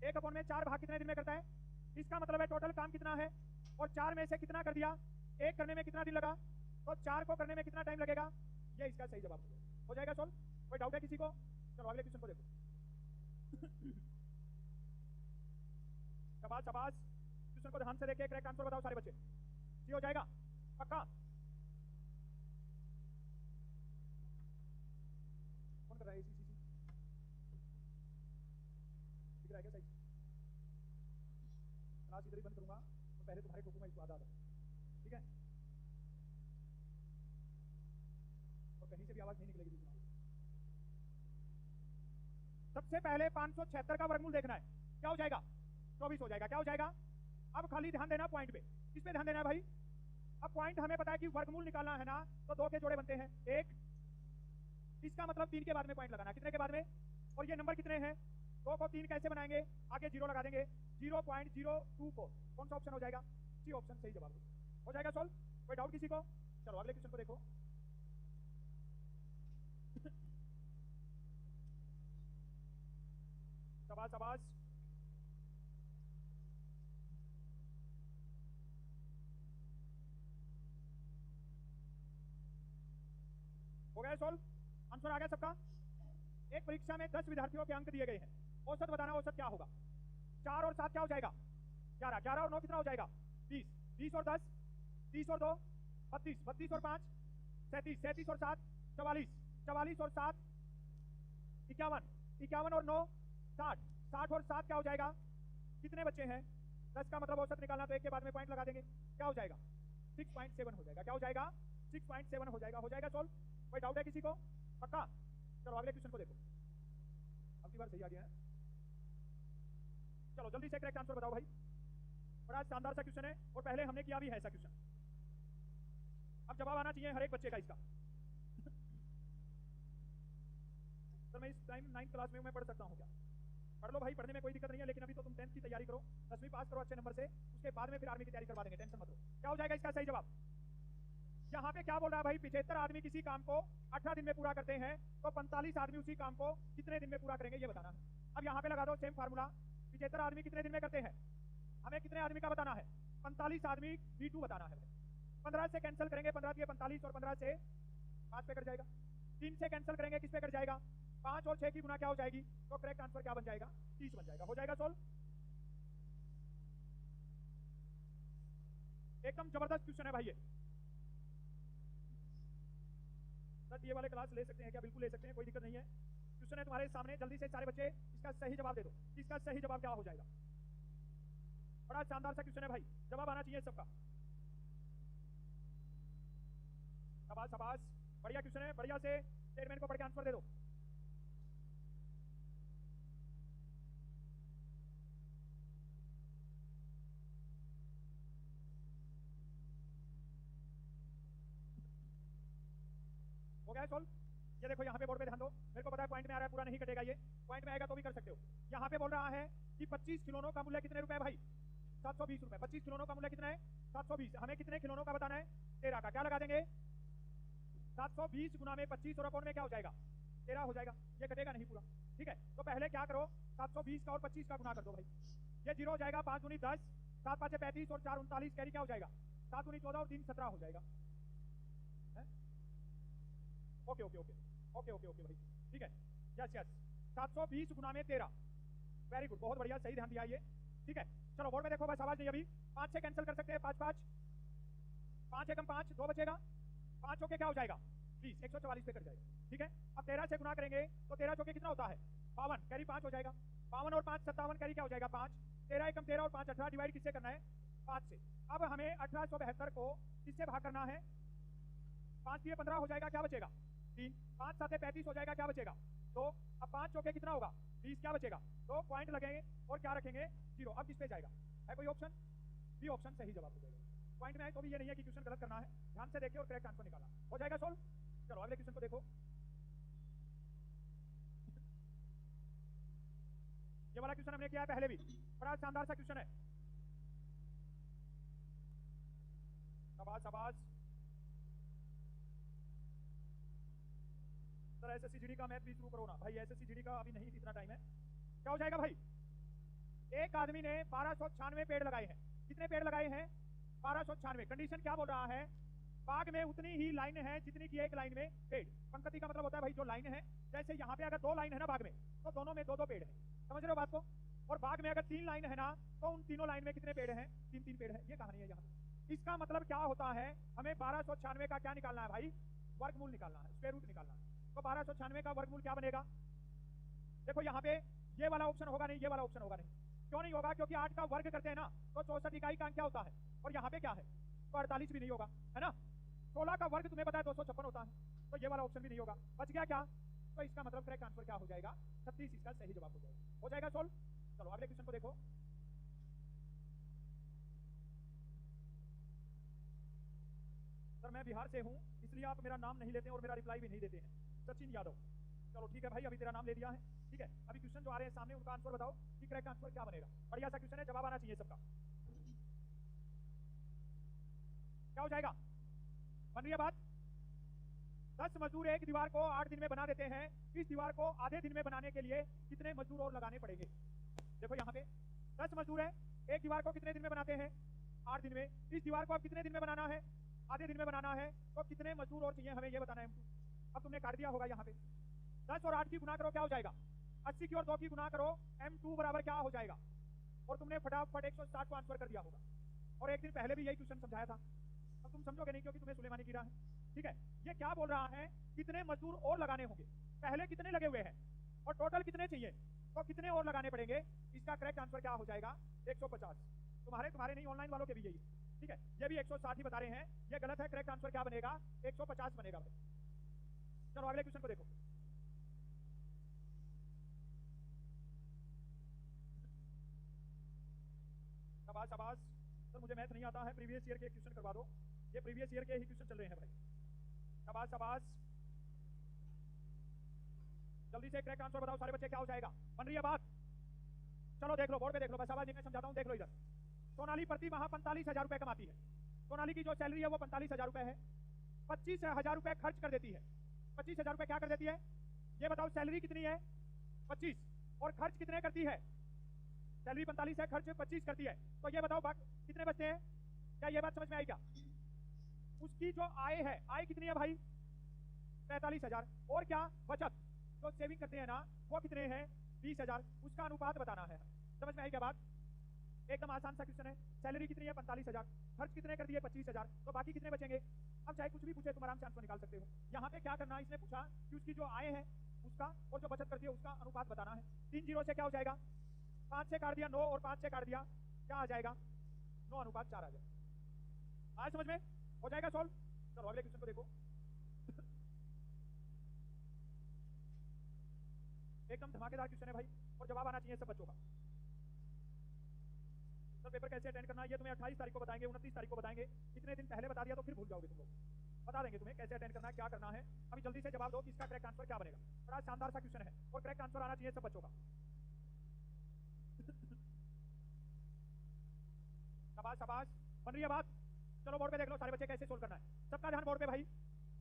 1/4 भाग कितने दिन में करता है, इसका मतलब है टोटल काम कितना है, और 4 में से कितना कर दिया, 1 करने में कितना दिन लगा, तो 4 को करने में कितना टाइम लगेगा, ये इसका सही जवाब हो जाएगा सोल्व। कोई डाउट है किसी को, चलो अगले क्वेश्चन को देखो। शाबाश शाबाश, क्वेश्चन को ध्यान से देखिए, करेक्ट आंसर बताओ सारे बच्चे। सी हो जाएगा पक्का, कौन कर रहा है, सी दिख रहा है क्या सही, क्लास इधर ही बंद करूंगा तो पहले तुम्हारे ठोकूंगा इसको आधा, ठीक है, और कहीं से भी आवाज नहीं निकलेगी तुम्हारी। सबसे पहले 576 का वर्गमूल देखना है, क्या हो जाएगा, 24 हो जाएगा। क्या हो जाएगा, अब खाली ध्यान देना पॉइंट पे, किस पे ध्यान देना है भाई, अब पॉइंट हमें पता है कि वर्गमूल निकालना है ना, तो 2 के जोड़े बनते हैं 1, इसका मतलब 3 के बाद में पॉइंट लगाना, कितने के बाद में, और ये नंबर कितने हैं, 2 को 3 कैसे बनाएंगे, आगे 0 लगा देंगे, 0.024। कौन सा ऑप्शन हो जाएगा, सी ऑप्शन सही जवाब हो जाएगा सोल्व। कोई डाउट किसी को, चलो अगले क्वेश्चन को देखो। शाबाश शाबाश, हो गया सोल्व, आंसर आ गया सबका? एक परीक्षा में 10 विद्यार्थियों के अंक दिए गए हैं, औसत बताना, औसत क्या होगा? 4 और 7 क्या हो जाएगा? 11, 11 और 9 कितना हो जाएगा? 20, 20 और 10, 30 और 2 32, 32 और 5 37, 37 और 7 44, 44 और 7 51, 51 और 9 60, 60 और 7 क्या हो जाएगा? कितने बच्चे हैं? 10 का मतलब औसत निकालना, तो एक के बाद में पॉइंट लगा देंगे, क्या हो जाएगा? 6.7 हो जाएगा। क्या हो जाएगा? 6.7 हो जाएगा। हो जाएगा सोल्व? कोई डाउट है किसी को? पक्का? चलो अगले क्वेश्चन को देखो, अब की बार सही आ गया है। चलो जल्दी से करेक्ट आंसर बताओ भाई, बड़ा शानदार सा क्वेश्चन है और पहले हमने किया भी है ऐसा क्वेश्चन। अब जवाब आना चाहिए हर एक बच्चे का इसका। सर मैं इस टाइम 9th क्लास में मैं पढ़ सकता हूँ क्या? पढ़ लो भाई, पढ़ने में कोई दिक्कत नहीं है, लेकिन अभी तो तुम 10th की तैयारी करो, 10वीं पास करो अच्छे नंबर से, उसके बाद में फिर आर्मी की तैयारी करवा देंगे, टेंशन मत लो। क्या हो जाएगा इसका सही जवाब? यहाँ पे क्या बोल रहा है भाई? 75 आदमी किसी काम को 18 दिन में पूरा करते हैं, तो 45 आदमी उसी काम को कितने दिन में पूरा करेंगे ये बताना है। अब यहाँ पे लगा दो सेम फार्मूला, 75 आदमी कितने दिन में करते हैं, हमें कितने आदमी का बताना है? 45 आदमी V2 बताना है। 15 से कैंसिल करेंगे, 15 दिए 45 और 15 से 5 पे कट जाएगा। 3 से कैंसिल करेंगे, किस पे कट जाएगा? 5 और 6 की गुना क्या हो जाएगी? तो करेक्ट आंसर क्या बन जाएगा? 30 बन जाएगा। हो जाएगा सोल्व? एकदम जबरदस्त क्वेश्चन है भाई ये। सर ये वाले क्लास ले सकते हैं क्या? बिल्कुल ले सकते हैं, कोई दिक्कत नहीं है। क्वेश्चन है तुम्हारे सामने, जल्दी से सारे बच्चे इसका सही जवाब दे दो। इसका सही जवाब क्या हो जाएगा? बड़ा शानदार सा क्वेश्चन है भाई, जवाब आना चाहिए सबका। शाबाश शाबाश, बढ़िया क्वेश्चन है, बढ़िया से स्टेटमेंट को पढ़ के आंसर दे दो। हो गया सोल्व? ये देखो यहाँ पे बोर्ड पे ध्यान दो, मेरे को पता है पॉइंट में आ रहा है, पूरा नहीं कटेगा ये, पॉइंट में आएगा तो भी कर सकते हो। यहाँ पे बोल रहा है कि 25 खिलौनों का मूल्य कितने रुपए भाई? 720 रुपए। 25 खिलौनों का मूल्य कितना है? 720। हमें कितने खिलौनों का बताना है? 13 का। क्या लगा देंगे? 720 गुना में 25 और अपॉन में क्या हो जाएगा? 13 हो जाएगा। ये कटेगा नहीं पूरा, ठीक है? तो पहले क्या करो, 720 का और 25 का गुना कर दो भाई, ये 0 हो जाएगा। 5 दूनी 10, 7 5 35 और 4 39, कैरी क्या हो जाएगा? 7 दूनी 14 और 3 17 हो जाएगा। Okay okay okay okay okay okay भाई, ठीक है, यस यस। 720 गुना में 13, वेरी गुड, बहुत बढ़िया, सही ध्यान दिया ये, ठीक है। चलो बोर्ड में देखो, बस आवाज नहीं अभी। 5 से कैंसिल कर सकते हैं, 5 5 5 एकम 5, 2 बचेगा, 5 चौके क्या हो जाएगा? 20, 144 पे कर जाएगा, ठीक है। अब 13 से गुना करेंगे तो 13 चौके कितना होता है? 52, कैरी 5 हो जाएगा। 52 और 5 57, कैरी क्या हो जाएगा? 5। 13 एकम 13 और 5 18, डिवाइड किससे करना है? 5 से। अब हमें 1872 को किससे भाग करना है? 5 दिए 15 हो जाएगा, क्या बचेगा? 3। 5 7 35 हो जाएगा, क्या बचेगा? 2। अब 5 चौके कितना होगा? 20, क्या बचेगा? 2 पॉइंट लगेंगे और क्या रखेंगे? 0। अब किस पे जाएगा? है कोई ऑप्शन? बी ऑप्शन सही जवाब हो जाएगा। पॉइंट में आए तो भी ये नहीं है कि क्वेश्चन गलत करना है, ध्यान से देखिए और करेक्ट आंसर निकालना। हो जाएगा सोल्व? चलो अगले क्वेश्चन को देखो, ये वाला क्वेश्चन हमने किया है पहले भी, बड़ा शानदार सा क्वेश्चन है। शाबाश शाबाश। सर एसएससी जीडी का मैथ भी शुरू करो ना भाई, एसएससी जीडी का अभी नहीं इतना टाइम है। क्या हो जाएगा भाई? एक आदमी ने 1296 पेड़ लगाए हैं। कितने पेड़ लगाए हैं? 1296। कंडीशन क्या बोल रहा है? बाग में उतनी ही लाइन है जितनी की एक लाइन में पेड़। पंक्ति का मतलब होता है भाई जो लाइन है, जैसे यहाँ पे अगर 2 लाइन है ना बाग में, तो दोनों में 2-2 पेड़ है, समझ रहे हो बात को? और बाग में अगर 3 लाइन है ना, तो उन तीनों लाइन में कितने पेड़ हैं? 3-3 पेड़ है। ये कहानी है यहाँ पे। इसका मतलब क्या होता है? हमें 1296 का क्या निकालना है भाई? वर्गमूल निकालना है, स्क्वायर रूट निकालना है। तो 1296 का वर्गमूल क्या बनेगा? देखो यहाँ पे ये वाला ऑप्शन होगा नहीं, ये वाला ऑप्शन होगा नहीं। क्यों नहीं होगा? क्योंकि 8 का वर्ग करते हैं ना, तो 64 इकाई का अंक क्या होता है? और यहाँ पे क्या है? तो 48 भी नहीं होगा, है ना। 16 का वर्ग तुम्हें पता है 256 होता है, तो ये वाला ऑप्शन भी नहीं होगा। बच गया क्या? तो इसका मतलब करेक्ट आंसर क्या हो जाएगा? 36 इसका सही जवाब हो जाएगा। हो जाएगा सोल्व? चलो अगले क्वेश्चन को देखो। सर मैं बिहार से हूँ, इसलिए आप मेरा नाम नहीं लेते और मेरा रिप्लाई भी नहीं देते हैं। सचिन यादव। चलो ठीक है भाई, अभी तेरा नाम ले दिया है, ठीक है। अभी क्वेश्चन जो आ रहे हैं सामने, उनका आंसर बताओ कि करेक्ट आंसर क्या बनेगा। बढ़िया सा क्वेश्चन है, जवाब आना चाहिए सबका। क्या हो जाएगा? बन रही है बात? 10 मजदूर एक दीवार को 8 दिन में बना देते हैं, इस दीवार को आधे दिन में बनाने के लिए कितने मजदूर और लगाने पड़ेंगे? देखो यहाँ पे 10 मजदूर है, एक दीवार को कितने दिन में बनाते हैं? 8 दिन में। इस दीवार को अब कितने दिन में बनाना है? आधे दिन में बनाना है, तो कितने मजदूर और चाहिए हमें ये बताना है हमको। अब तुमने काट दिया होगा यहाँ पे 10 और 8 की गुना करो क्या हो जाएगा 80 की और 2 की गुना करो m2 बराबर क्या हो जाएगा और तुमने फटाफट 160 को आंसर कर दिया होगा और एक दिन पहले भी यही क्वेश्चन समझाया था। अब तुम समझोगे नहीं क्योंकि तुम्हें सुलेमानी गिरा है। ठीक है, ये क्या बोल रहा है कितने मजदूर और लगाने होंगे, पहले कितने लगे हुए हैं और टोटल कितने चाहिए तो कितने और लगाने पड़ेंगे। इसका करेक्ट आंसर क्या हो जाएगा 150। तुम्हारे नहीं ऑनलाइन वालों के भी यही है। ठीक है, ये भी 160 ही बता रहे हैं, ये गलत है। करेक्ट आंसर क्या बनेगा 150 बनेगा भाई। चलो अगले क्वेश्चन को देखो। शाबाश शाबाश सर, मुझे मैथ नहीं आता है, प्रीवियस ईयर के क्वेश्चन करवा दो। ये प्रीवियस ईयर के ही क्वेश्चन चल रहे हैं भाई। शाबाश शाबाश, जल्दी से करेक्ट आंसर बताओ सारे बच्चे, क्या हो जाएगा। बन रही है बात, चलो देख लो बोर्ड पे देख लो, बस आवाज मैं समझाता हूँ, देख लो इधर। सोनाली प्रति माह 45,000 रुपए कमाती है। सोनाली की जो सैलरी है वो 45,000 रुपए है। 25,000 रुपए खर्च कर देती है। 25,000 रुपए क्या कर देती है ये बताओ। सैलरी कितनी है 25 और खर्च कितने करती है। सैलरी 45 है, खर्च 25 करती है, तो ये बताओ कितने बचते हैं। क्या ये बात समझ में आई क्या। उसकी जो आय है, आय कितनी है भाई 45,000, और क्या बचत जो सेविंग करते हैं ना वो कितने हैं 20,000, उसका अनुपात बताना है। समझ में आई क्या बात। एकदम आसान सा क्वेश्चन है। सैलरी कितनी है 45,000, खर्च कितने कर दिए 25,000, तो बाकी कितने बचेंगे। अब चाहे कुछ भी पूछे तुम आराम से आंसर निकाल सकते हो। यहाँ पे क्या करना है, इसने पूछा कि उसकी जो आय है उसका और जो बचत करती है उसका अनुपात बताना है। 3 जीरो से क्या हो जाएगा 5 से काट दिया 9 और 5 से काट दिया क्या आ जाएगा 9:4 आ जाएगा। आज समझ में हो जाएगा सॉल्व। चलो अगले क्वेश्चन को देखो। एकदम धमाकेदार क्वेश्चन है भाई और जवाब आना चाहिए सब बच्चों का। सर पेपर कैसे अटेंड करना है ये तुम्हें 28 तारीख को बताएंगे, 29 तारीख को बताएंगे। इतने दिन पहले बता दिया तो फिर भूल जाओगे तुम लोग। बता देंगे तुम्हें कैसे अटेंड करना है, क्या करना है। अभी जल्दी से जवाब दो कि इसका करेक्ट आंसर क्या बनेगा। बड़ा शानदार सा क्वेश्चन है और करेक्ट आंसर आना चाहिए सब बच्चों का। शाबाश शाबाश, बन रही है बात। चलो बोर्ड पे देख लो सारे बच्चे कैसे सोल्व करना है। सबका ध्यान बोर्ड पे भाई।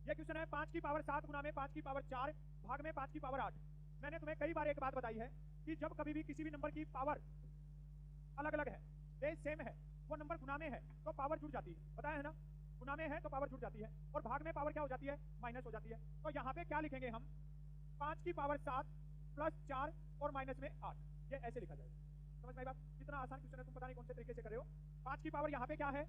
ये क्वेश्चन है 5 की पावर 7 गुना में 5 की पावर 4 भाग में 5 की पावर 8। मैंने तुम्हें कई बार एक बात बताई है कि जब कभी भी किसी भी नंबर की पावर अलग अलग है, बेस सेम है, वो नंबर गुना में है तो पावर जुड़ जाती है। बताया है ना, गुना में है तो पावर जुड़ जाती है और भाग में पावर क्या हो जाती है माइनस हो जाती है। तो यहाँ पे क्या लिखेंगे हम 5 की पावर 7 प्लस 4 और माइनस में 8, ये ऐसे लिखा जाएगा। समझ में आई बात। कितना आसान क्वेश्चन है, तुम पता नहीं कौन से तरीके से कर रहे हो। 5 की पावर यहाँ पे क्या है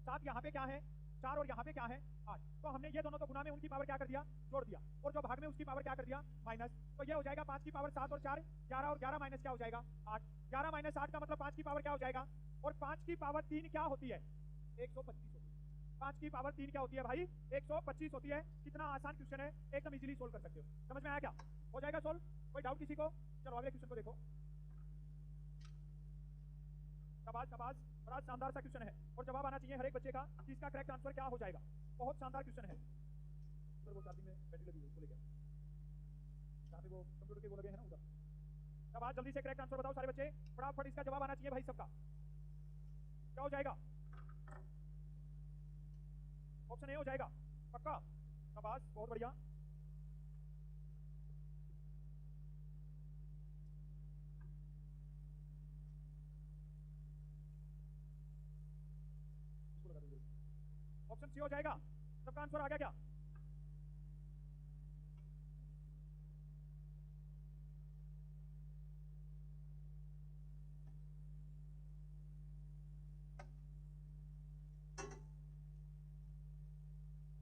7, यहाँ पे क्या है 4 और यहाँ पे क्या है 8। तो हमने ये दोनों तो गुना में उनकी पावर क्या कर दिया जोड़ दिया और जो भाग में उसकी पावर क्या कर दिया माइनस। तो ये हो जाएगा 5 की पावर 7 और 4 11 और 11 माइनस क्या हो जाएगा 8। 11 माइनस 8 का मतलब 5 की पावर क्या हो जाएगा और 5 की पावर 3 क्या होती है 125 होती है। 5 की पावर 3 क्या होती है भाई 125 होती है। कितना आसान क्वेश्चन है, एकदम इजीली सोल्व कर सकते हो। समझ में आया क्या, हो जाएगा सोल्व। कोई डाउट किसी को। चलो अगले क्वेश्चन को देखो। शाबाश शाबाश, बड़ा शानदार सा क्वेश्चन है और जवाब आना चाहिए हर एक बच्चे का कि इसका करेक्ट आंसर क्या हो जाएगा। बहुत शानदार क्वेश्चन है। सर वो चार्जिंग में बैटरी लगी हुई उसको ले गया, जहाँ पे वो कंप्यूटर के वो लगे हैं ना उधर। शाबाश, जल्दी से करेक्ट आंसर बताओ सारे बच्चे, फटाफट इसका जवाब आना चाहिए भाई सबका। क्या हो जाएगा ऑप्शन ए हो जाएगा पक्का। शाबाश बहुत बढ़िया। ऑप्शन सी हो जाएगा। सबका आंसर आ गया क्या।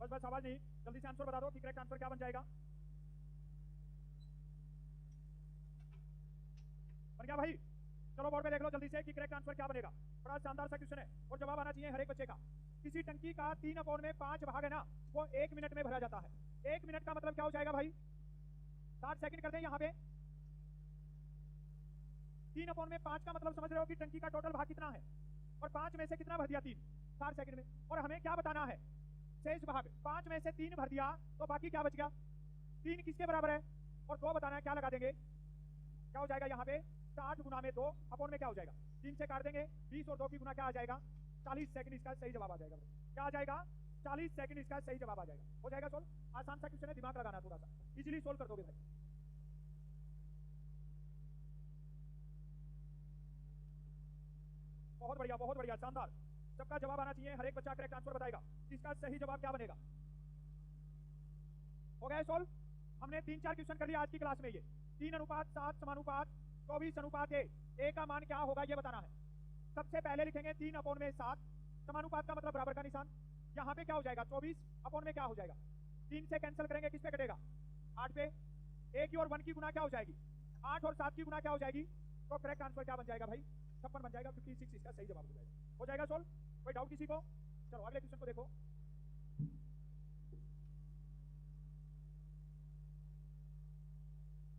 बस बस आवाज नहीं, जल्दी से आंसर बता दो कि करेक्ट आंसर क्या बन जाएगा। बन गया भाई। चलो बोर्ड पे देख लो जल्दी से कि करेक्ट आंसर क्या बनेगा। बड़ा शानदार सा क्वेश्चन है और जवाब आना चाहिए हर एक बच्चे का। किसी टंकी का 3/5 भाग है ना वो 1 मिनट में भरा जाता है। 1 मिनट का मतलब क्या हो जाएगा भाई 60 सेकंड कर दें यहाँ पे। 3/5 का मतलब समझ रहे हो कि टंकी का टोटल भाग कितना है और 5 में से कितना भर दिया 3 60 सेकंड में। और हमें क्या बताना है शेष भाग। 5 में से 3 भर दिया तो बाकी क्या बच गया 3 किसके बराबर है और 2 बताना है। क्या लगा देंगे क्या हो जाएगा यहाँ पे 60 गुना में 2 अपॉन में क्या हो जाएगा 3 से काट देंगे 20 और 2 की गुना क्या आ जाएगा 40 सेकंड। इसका सही जवाब आ जाएगा। क्या आ जाएगा 40 सेकंड इसका सही जवाब आ जाएगा। हो जाएगा सोल्व। आसान सा क्वेश्चन है, दिमाग लगाना थोड़ा सा, इजीली सोल्व कर दोगे भाई। बहुत बढ़िया बहुत बढ़िया शानदार। सबका जवाब आना चाहिए, हर एक बच्चा करेक्ट आंसर बताएगा। इसका सही जवाब क्या बनेगा। हो गया सोल्व। हमने 3-4 क्वेश्चन कर लिया आज की क्लास में। ये 3:7 समानुपात 24:1 ए का मान क्या होगा ये बताना है। सबसे पहले लिखेंगे 3/7, समानुपात का मतलब बराबर का निशान। यहाँ पे क्या हो जाएगा 24 अपॉन में क्या हो जाएगा 3 से कैंसिल करेंगे, किस पे कटेगा 8 पे। ए की और 1 की गुना क्या हो जाएगी 8 और 7 की गुना क्या हो जाएगी, तो करेक्ट आंसर क्या बन जाएगा भाई 56 बन जाएगा। 56 इसका सही जवाब हो जाएगा सोल्व। कोई डाउट किसी को? चलो अगले क्वेश्चन को देखो।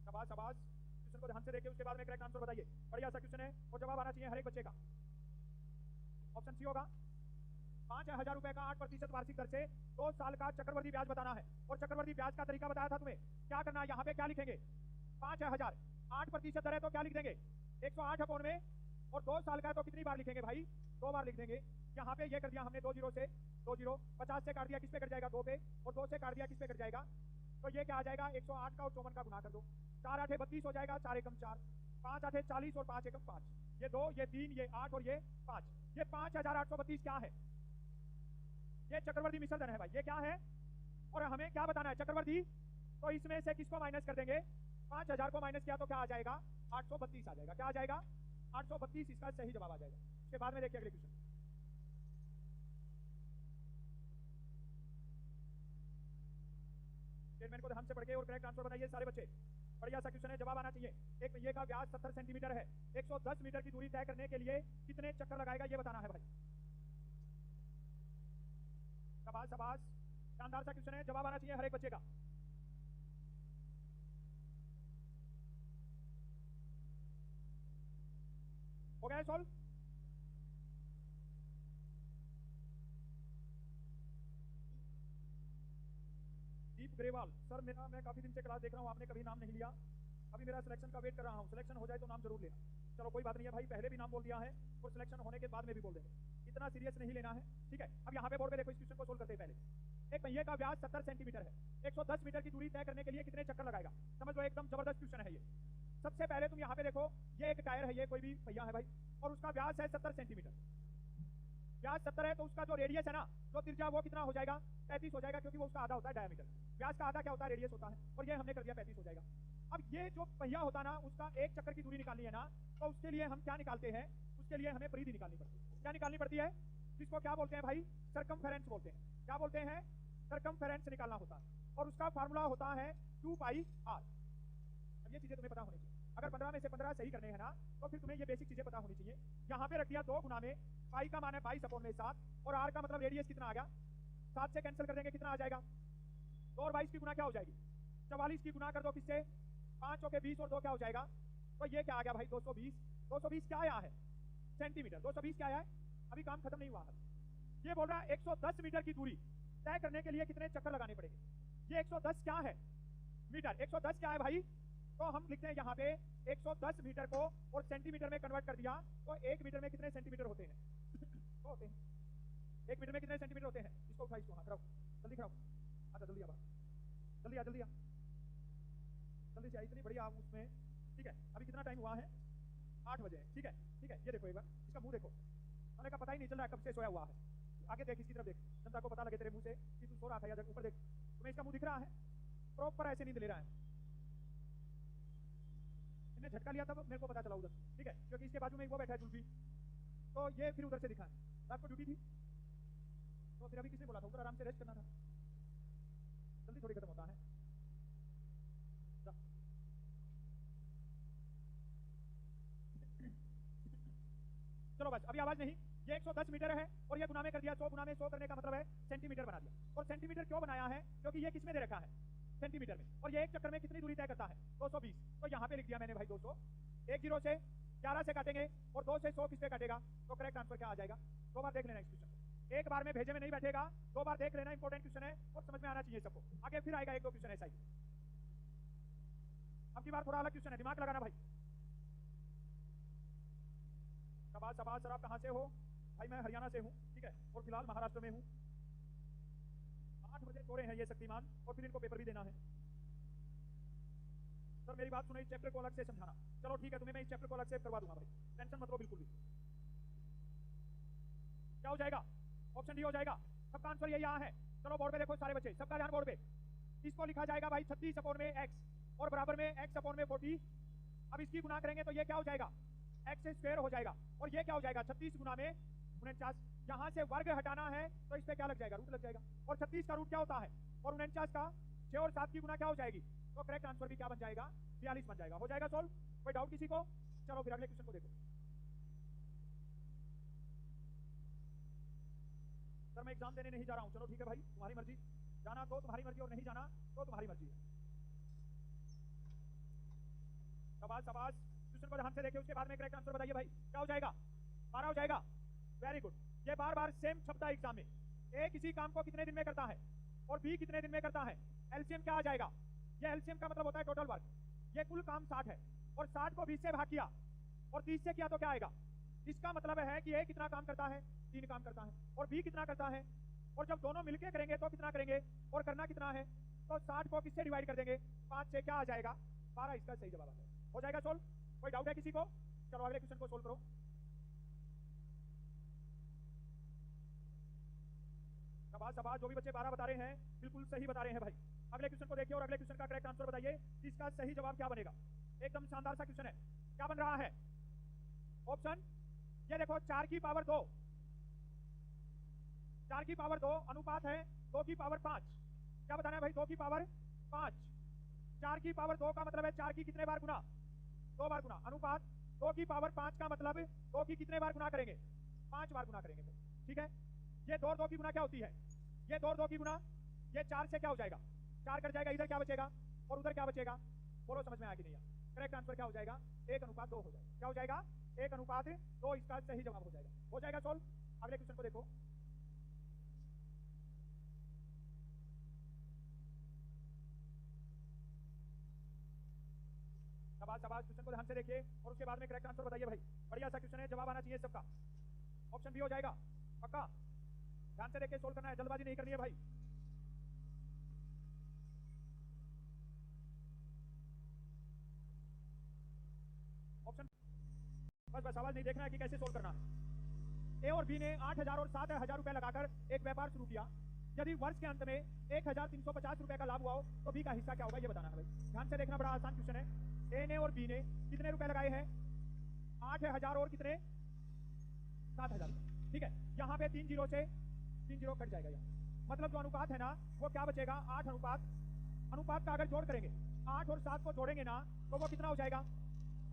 शाबाश शाबाश, क्वेश्चन को ध्यान से देखिए, उसके बाद में करेक्ट आंसर बताइए। बढ़िया सा क्वेश्चन है और जवाब आना चाहिए हर एक बच्चे का। ऑप्शन सी होगा 5,000 रुपए का 8% वार्षिक दर से 2 साल का चक्रवर्ती ब्याज बताना है। और चक्रवर्ती ब्याज का तरीका बताया था तुम्हें, क्या करना है यहाँ पे क्या लिखेंगे 5,000 8% दर है तो क्या लिख देंगे 108 अपॉन में, और 2 साल का है तो कितनी बार लिखेंगे भाई 2 बार लिख देंगे। यहाँ पे ये कर दिया हमने 2 0 से 2 0, 50 से काट दिया किस पे कट जाएगा 2 पे, और 2 से काट दिया किस पे कट जाएगा, तो ये क्या आ जाएगा 108 का और 54 का गुना कर दो, 4 8 32 हो जाएगा, 4 एकम 4, 5 8 40 और 5 एकम 5, ये 2 ये 3 ये 8 और ये 5, ये 5,832 क्या है, ये चक्रवर्ती मिश्र धन है भाई, ये क्या है। और हमें क्या बताना है चक्रवर्ती, तो इसमें से किसको माइनस कर देंगे 5,000 को माइनस किया तो क्या आ जाएगा 832 आ जाएगा। क्या आ जाएगा 832, इसका सही जवाब आ जाएगा। उसके बाद में देखिए अगले क्वेश्चन। स्टेटमेंट को ध्यान से पढ़ के और करेक्ट आंसर बताइए सारे बच्चे। बढ़िया सा क्वेश्चन है, जवाब आना चाहिए। एक पहिए का व्यास 70 सेंटीमीटर है, 110 मीटर की दूरी तय करने के लिए कितने चक्कर लगाएगा ये बताना है भाई। शाबाश शाबाश, शानदार सा क्वेश्चन है, जवाब आना चाहिए हर एक बच्चे का। हो गया सॉल्व। दीप ग्रेवाल सर, मैं काफी दिन से क्लास देख रहा हूँ, आपने कभी नाम नहीं लिया, अभी मेरा सिलेक्शन का वेट कर रहा हूँ, सिलेक्शन हो जाए तो नाम जरूर लेना। चलो कोई बात नहीं है भाई, पहले भी नाम बोल दिया है और सिलेक्शन होने के बाद में भी बोल देंगे, इतना सीरियस नहीं लेना है, ठीक है। अब यहाँ पे बोर्ड पे देखो, इस क्वेश्चन को सोल्व करते हैं। पहले एक पहिए का व्यास 70 सेंटीमीटर है, 110 मीटर की दूरी तय करने के लिए कितने चक्कर लगाएगा। समझ लो एकदम जबरदस्त क्वेश्चन है ये। सबसे पहले तुम यहाँ पे देखो, ये एक टायर है, ये कोई भी पहिया है भाई, और उसका व्यास है 70 सेंटीमीटर। व्यास 70 है तो उसका जो रेडियस है ना, जो त्रिज्या, वो कितना हो जाएगा 35 हो जाएगा, क्योंकि वो उसका आधा होता है डायमीटर। व्यास का आधा क्या होता है रेडियस होता है, और ये हमने कर दिया 35 हो जाएगा। अब ये जो पहिया होता है ना, उसका एक चक्कर की दूरी निकालनी है ना, तो उसके लिए हम क्या निकालते हैं, उसके लिए हमें परिधि निकालनी पड़ती है। क्या निकालनी पड़ती है, जिसको क्या बोलते हैं भाई सरकमफेरेंस बोलते हैं। क्या बोलते हैं सरकमफेरेंस निकालना होता है, और उसका फार्मूला होता है 2πr। अब ये चीजें तुम्हें पता होनी चाहिए। अगर 15 में से 15 सही करने हैं ना, तो फिर तुम्हें ये बेसिक चीजें पता होनी चाहिए। यहाँ पे रख दिया 2 गुना में, पाई का मान है 22 अपॉन में 7, और आर का मतलब रेडियस कितना आ गया 7 से कैंसिल कर देंगे, कितना आ जाएगा 2 और 22 की गुना क्या हो जाएगी 44 की गुना कर दो किससे 5 के 20 और 2 क्या हो जाएगा, तो ये क्या आ गया भाई 220। 220 क्या आया है सेंटीमीटर, 220 क्या आया है, अभी काम खत्म नहीं हुआ है। ये बोल रहा है 110 मीटर की दूरी तय करने के लिए कितने चक्कर लगाने पड़ेंगे। ये 110 क्या है मीटर, 110 क्या है भाई, तो हम लिखते हैं यहाँ पे 110 मीटर को और सेंटीमीटर में कन्वर्ट कर दिया, तो 1 मीटर में कितने सेंटीमीटर होते हैं तो होते हैं 1 मीटर में कितने सेंटीमीटर होते हैं। इसको उठाओ, इसको हाथ रखो, जल्दी खड़ाओ, अच्छा जल्दी आ, जल्दी आ जल्दी आ जल्दी से, इतनी बढ़िया उसमें, ठीक है। अभी कितना टाइम हुआ है 8 बजे, ठीक है ठीक है। ये देखो एक बार इसका मुंह देखो, मैंने कहा पता ही नहीं चल रहा कब से सोया हुआ है। आगे देख, इसकी तरफ देख, जनता को पता लगे तेरे मुंह से कि तू सो रहा था, या ऊपर देख, तुम्हें इसका मुंह दिख रहा है, प्रॉपर ऐसे नींद ले रहा है। इन्हें झटका लिया तब मेरे को पता चला उधर, ठीक है, क्योंकि इसके बाजू में वो बैठा है जुल्फी, तो ये फिर उधर से दिखा है। रात को ड्यूटी थी, तो फिर अभी किसने बोला था उधर आराम से रेस्ट करना था, जल्दी थोड़ी खत्म होता है। चलो बस अभी आवाज नहीं। ये 110 मीटर है और ये गुना में कर दिया 100, गुना में 100 करने का मतलब है सेंटीमीटर बना दिया। और सेंटीमीटर क्यों बनाया है, क्योंकि ये किसमें दे रखा है सेंटीमीटर में, और ये एक चक्कर में कितनी दूरी तय करता है 220। तो यहाँ पे लिख दिया मैंने भाई 200। 1 0 से 11 से काटेंगे और 2 से 100 किस पे काटेगा, तो करेक्ट आंसर क्या आ जाएगा। 2 बार देख लेना इस क्वेश्चन को, एक बार में भेजे में नहीं बैठेगा, 2 बार देख लेना, इंपॉर्टेंट क्वेश्चन है और समझ में आना चाहिए सबको। आगे फिर आएगा 1-2 क्वेश्चन ऐसा ही। अब की बार थोड़ा अलग क्वेश्चन है, दिमाग लगाना भाई। शाबाश शाबाश, सर आप कहाँ से हो भाई, मैं हरियाणा से हूँ, ठीक है, और फिलहाल महाराष्ट्र में हूँ। 8 बजे सो रहे हैं ये शक्तिमान, और फिर इनको पेपर भी देना है। सर मेरी बात सुनो, इस चैप्टर को अलग से समझाना। चलो ठीक है, तुम्हें मैं इस चैप्टर को अलग से करवा दूंगा भाई, टेंशन मत लो बिल्कुल भी। क्या हो जाएगा, ऑप्शन डी हो जाएगा, सबका आंसर यही यहाँ है। चलो बोर्ड पे देखो सारे बच्चे, सबका ध्यान बोर्ड पे। इसको लिखा जाएगा भाई 36 अपॉन में x और बराबर में x अपॉन में 40। अब इसकी गुना करेंगे तो ये क्या हो जाएगा, x स्क्वायर हो जाएगा, और ये क्या हो जाएगा 36 गुना में 49। यहाँ से वर्ग हटाना है तो इस पे क्या लग जाएगा, रूट लग जाएगा, और 36 का रूट क्या होता है, और 49 का 6 और 7 की गुना क्या हो जाएगी, तो करेक्ट आंसर भी क्या बन जाएगा, 42 बन जाएगा। हो जाएगा सोल्व, कोई डाउट किसी को? चलो फिर अगले क्वेश्चन को देखो। सर मैं एग्जाम देने नहीं जा रहा हूँ, चलो ठीक है भाई, तुम्हारी मर्जी, जाना तो तुम्हारी मर्जी और नहीं जाना तो तुम्हारी मर्जी है। शाबाश शाबाश, क्वेश्चन को ध्यान से देखिए, उसके बाद में करेक्ट आंसर बताइए भाई, क्या हो जाएगा, 12 हो जाएगा। Very good. ये बार बार सेम छपता है एग्जाम में, ए किसी काम को कितने दिन में करता है और बी कितने दिन में करता है, एलसीएम क्या आ जाएगा, ये एलसीएम का मतलब होता है टोटल वर्क। ये कुल काम 60 है और 60 को 20 से भाग किया और 30 से किया तो क्या आएगा, इसका मतलब है कि ए कितना काम करता है, 3 काम करता है, और बी कितना करता है, और जब दोनों मिलके करेंगे तो कितना करेंगे, और करना कितना है, तो 60 को किससे डिवाइड कर देंगे, 5 से, क्या आ जाएगा 12, इसका सही जवाब आ जाएगा। हो जाएगा सोल्व, कोई डाउट है किसी को? चलो अगले क्वेश्चन को सोल्व करो। शाबाश शाबाश, जो भी बच्चे 12 बता रहे हैं बिल्कुल सही बता रहे हैं भाई। अगले क्वेश्चन को देखिए और अगले क्वेश्चन का करेक्ट आंसर बताइए, इसका सही जवाब क्या बनेगा। एकदम शानदार सा क्वेश्चन है, क्या बन रहा है ऑप्शन, ये देखो 4 की पावर 2, 4 की पावर 2 अनुपात है 2 की पावर 5। क्या बताना है भाई, 2 की पावर 5, 4 की पावर 2 का मतलब है 4 की कितने बार गुना, 2 बार गुना, अनुपात 2 की पावर 5 का मतलब 2 की कितने बार गुना करेंगे, 5 बार गुना करेंगे। ठीक है, ये 2 और 2 की गुना क्या होती है, ये 2 और 2 की गुना, ये 4 से क्या हो जाएगा, 4 कट जाएगा, इधर क्या बचेगा और उधर क्या बचेगा, बोलो समझ में आया कि नहीं आया। करेक्ट आंसर क्या हो जाएगा, 1:2 हो जाएगा। क्या हो जाएगा, 1:2, इसका सही जवाब हो जाएगा। हो जाएगा सोल्व, अगले क्वेश्चन को देखो। शाबाश शाबाश, क्वेश्चन को ध्यान से देखिए और उसके बाद में करेक्ट आंसर बताइए भाई, बढ़िया सा क्वेश्चन है, जवाब आना चाहिए सबका। ऑप्शन बी हो जाएगा पक्का, ध्यान से देखिए, सोल्व करना है, जल्दबाजी नहीं करनी है भाई। ऑप्शन बस आवाज नहीं देखना है कि कैसे सोल्व करना है। ए और बी ने 8,000 और 7,000 रुपए लगाकर एक व्यापार शुरू किया। यदि वर्ष के अंत में 1,350 रुपए का लाभ हुआ हो तो बी का हिस्सा क्या होगा, ये बताना है भाई। ध्यान से देखना, बड़ा आसान क्वेश्चन है। ए ने और बी ने कितने रुपए लगाए हैं, 8,000 और कितने 7,000। ठीक है, यहाँ पे 3 जीरो से 3 जीरो कट जाएगा, यहाँ मतलब जो अनुपात है ना वो क्या बचेगा, 8 अनुपात, अनुपात का अगर जोड़ करेंगे 8 और 7 को जोड़ेंगे ना तो वो कितना हो जाएगा,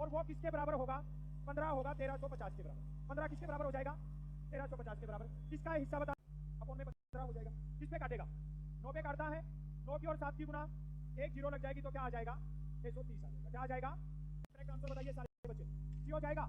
और वो किसके बराबर होगा, 15 होगा 1350 के बराबर। 15 किसके बराबर हो जाएगा, 1350 के बराबर। किसका हिस्सा बता, अपॉन में 15 हो जाएगा। किस पे काटेगा, 9 पे काटता है, 9 की और 7 की गुना, 1 जीरो लग जाएगी तो क्या आ जाएगा, 630 आ जाएगा। क्या आ जाएगा, करेक्ट आंसर बताइए सारे बच्चे, सी हो जाएगा।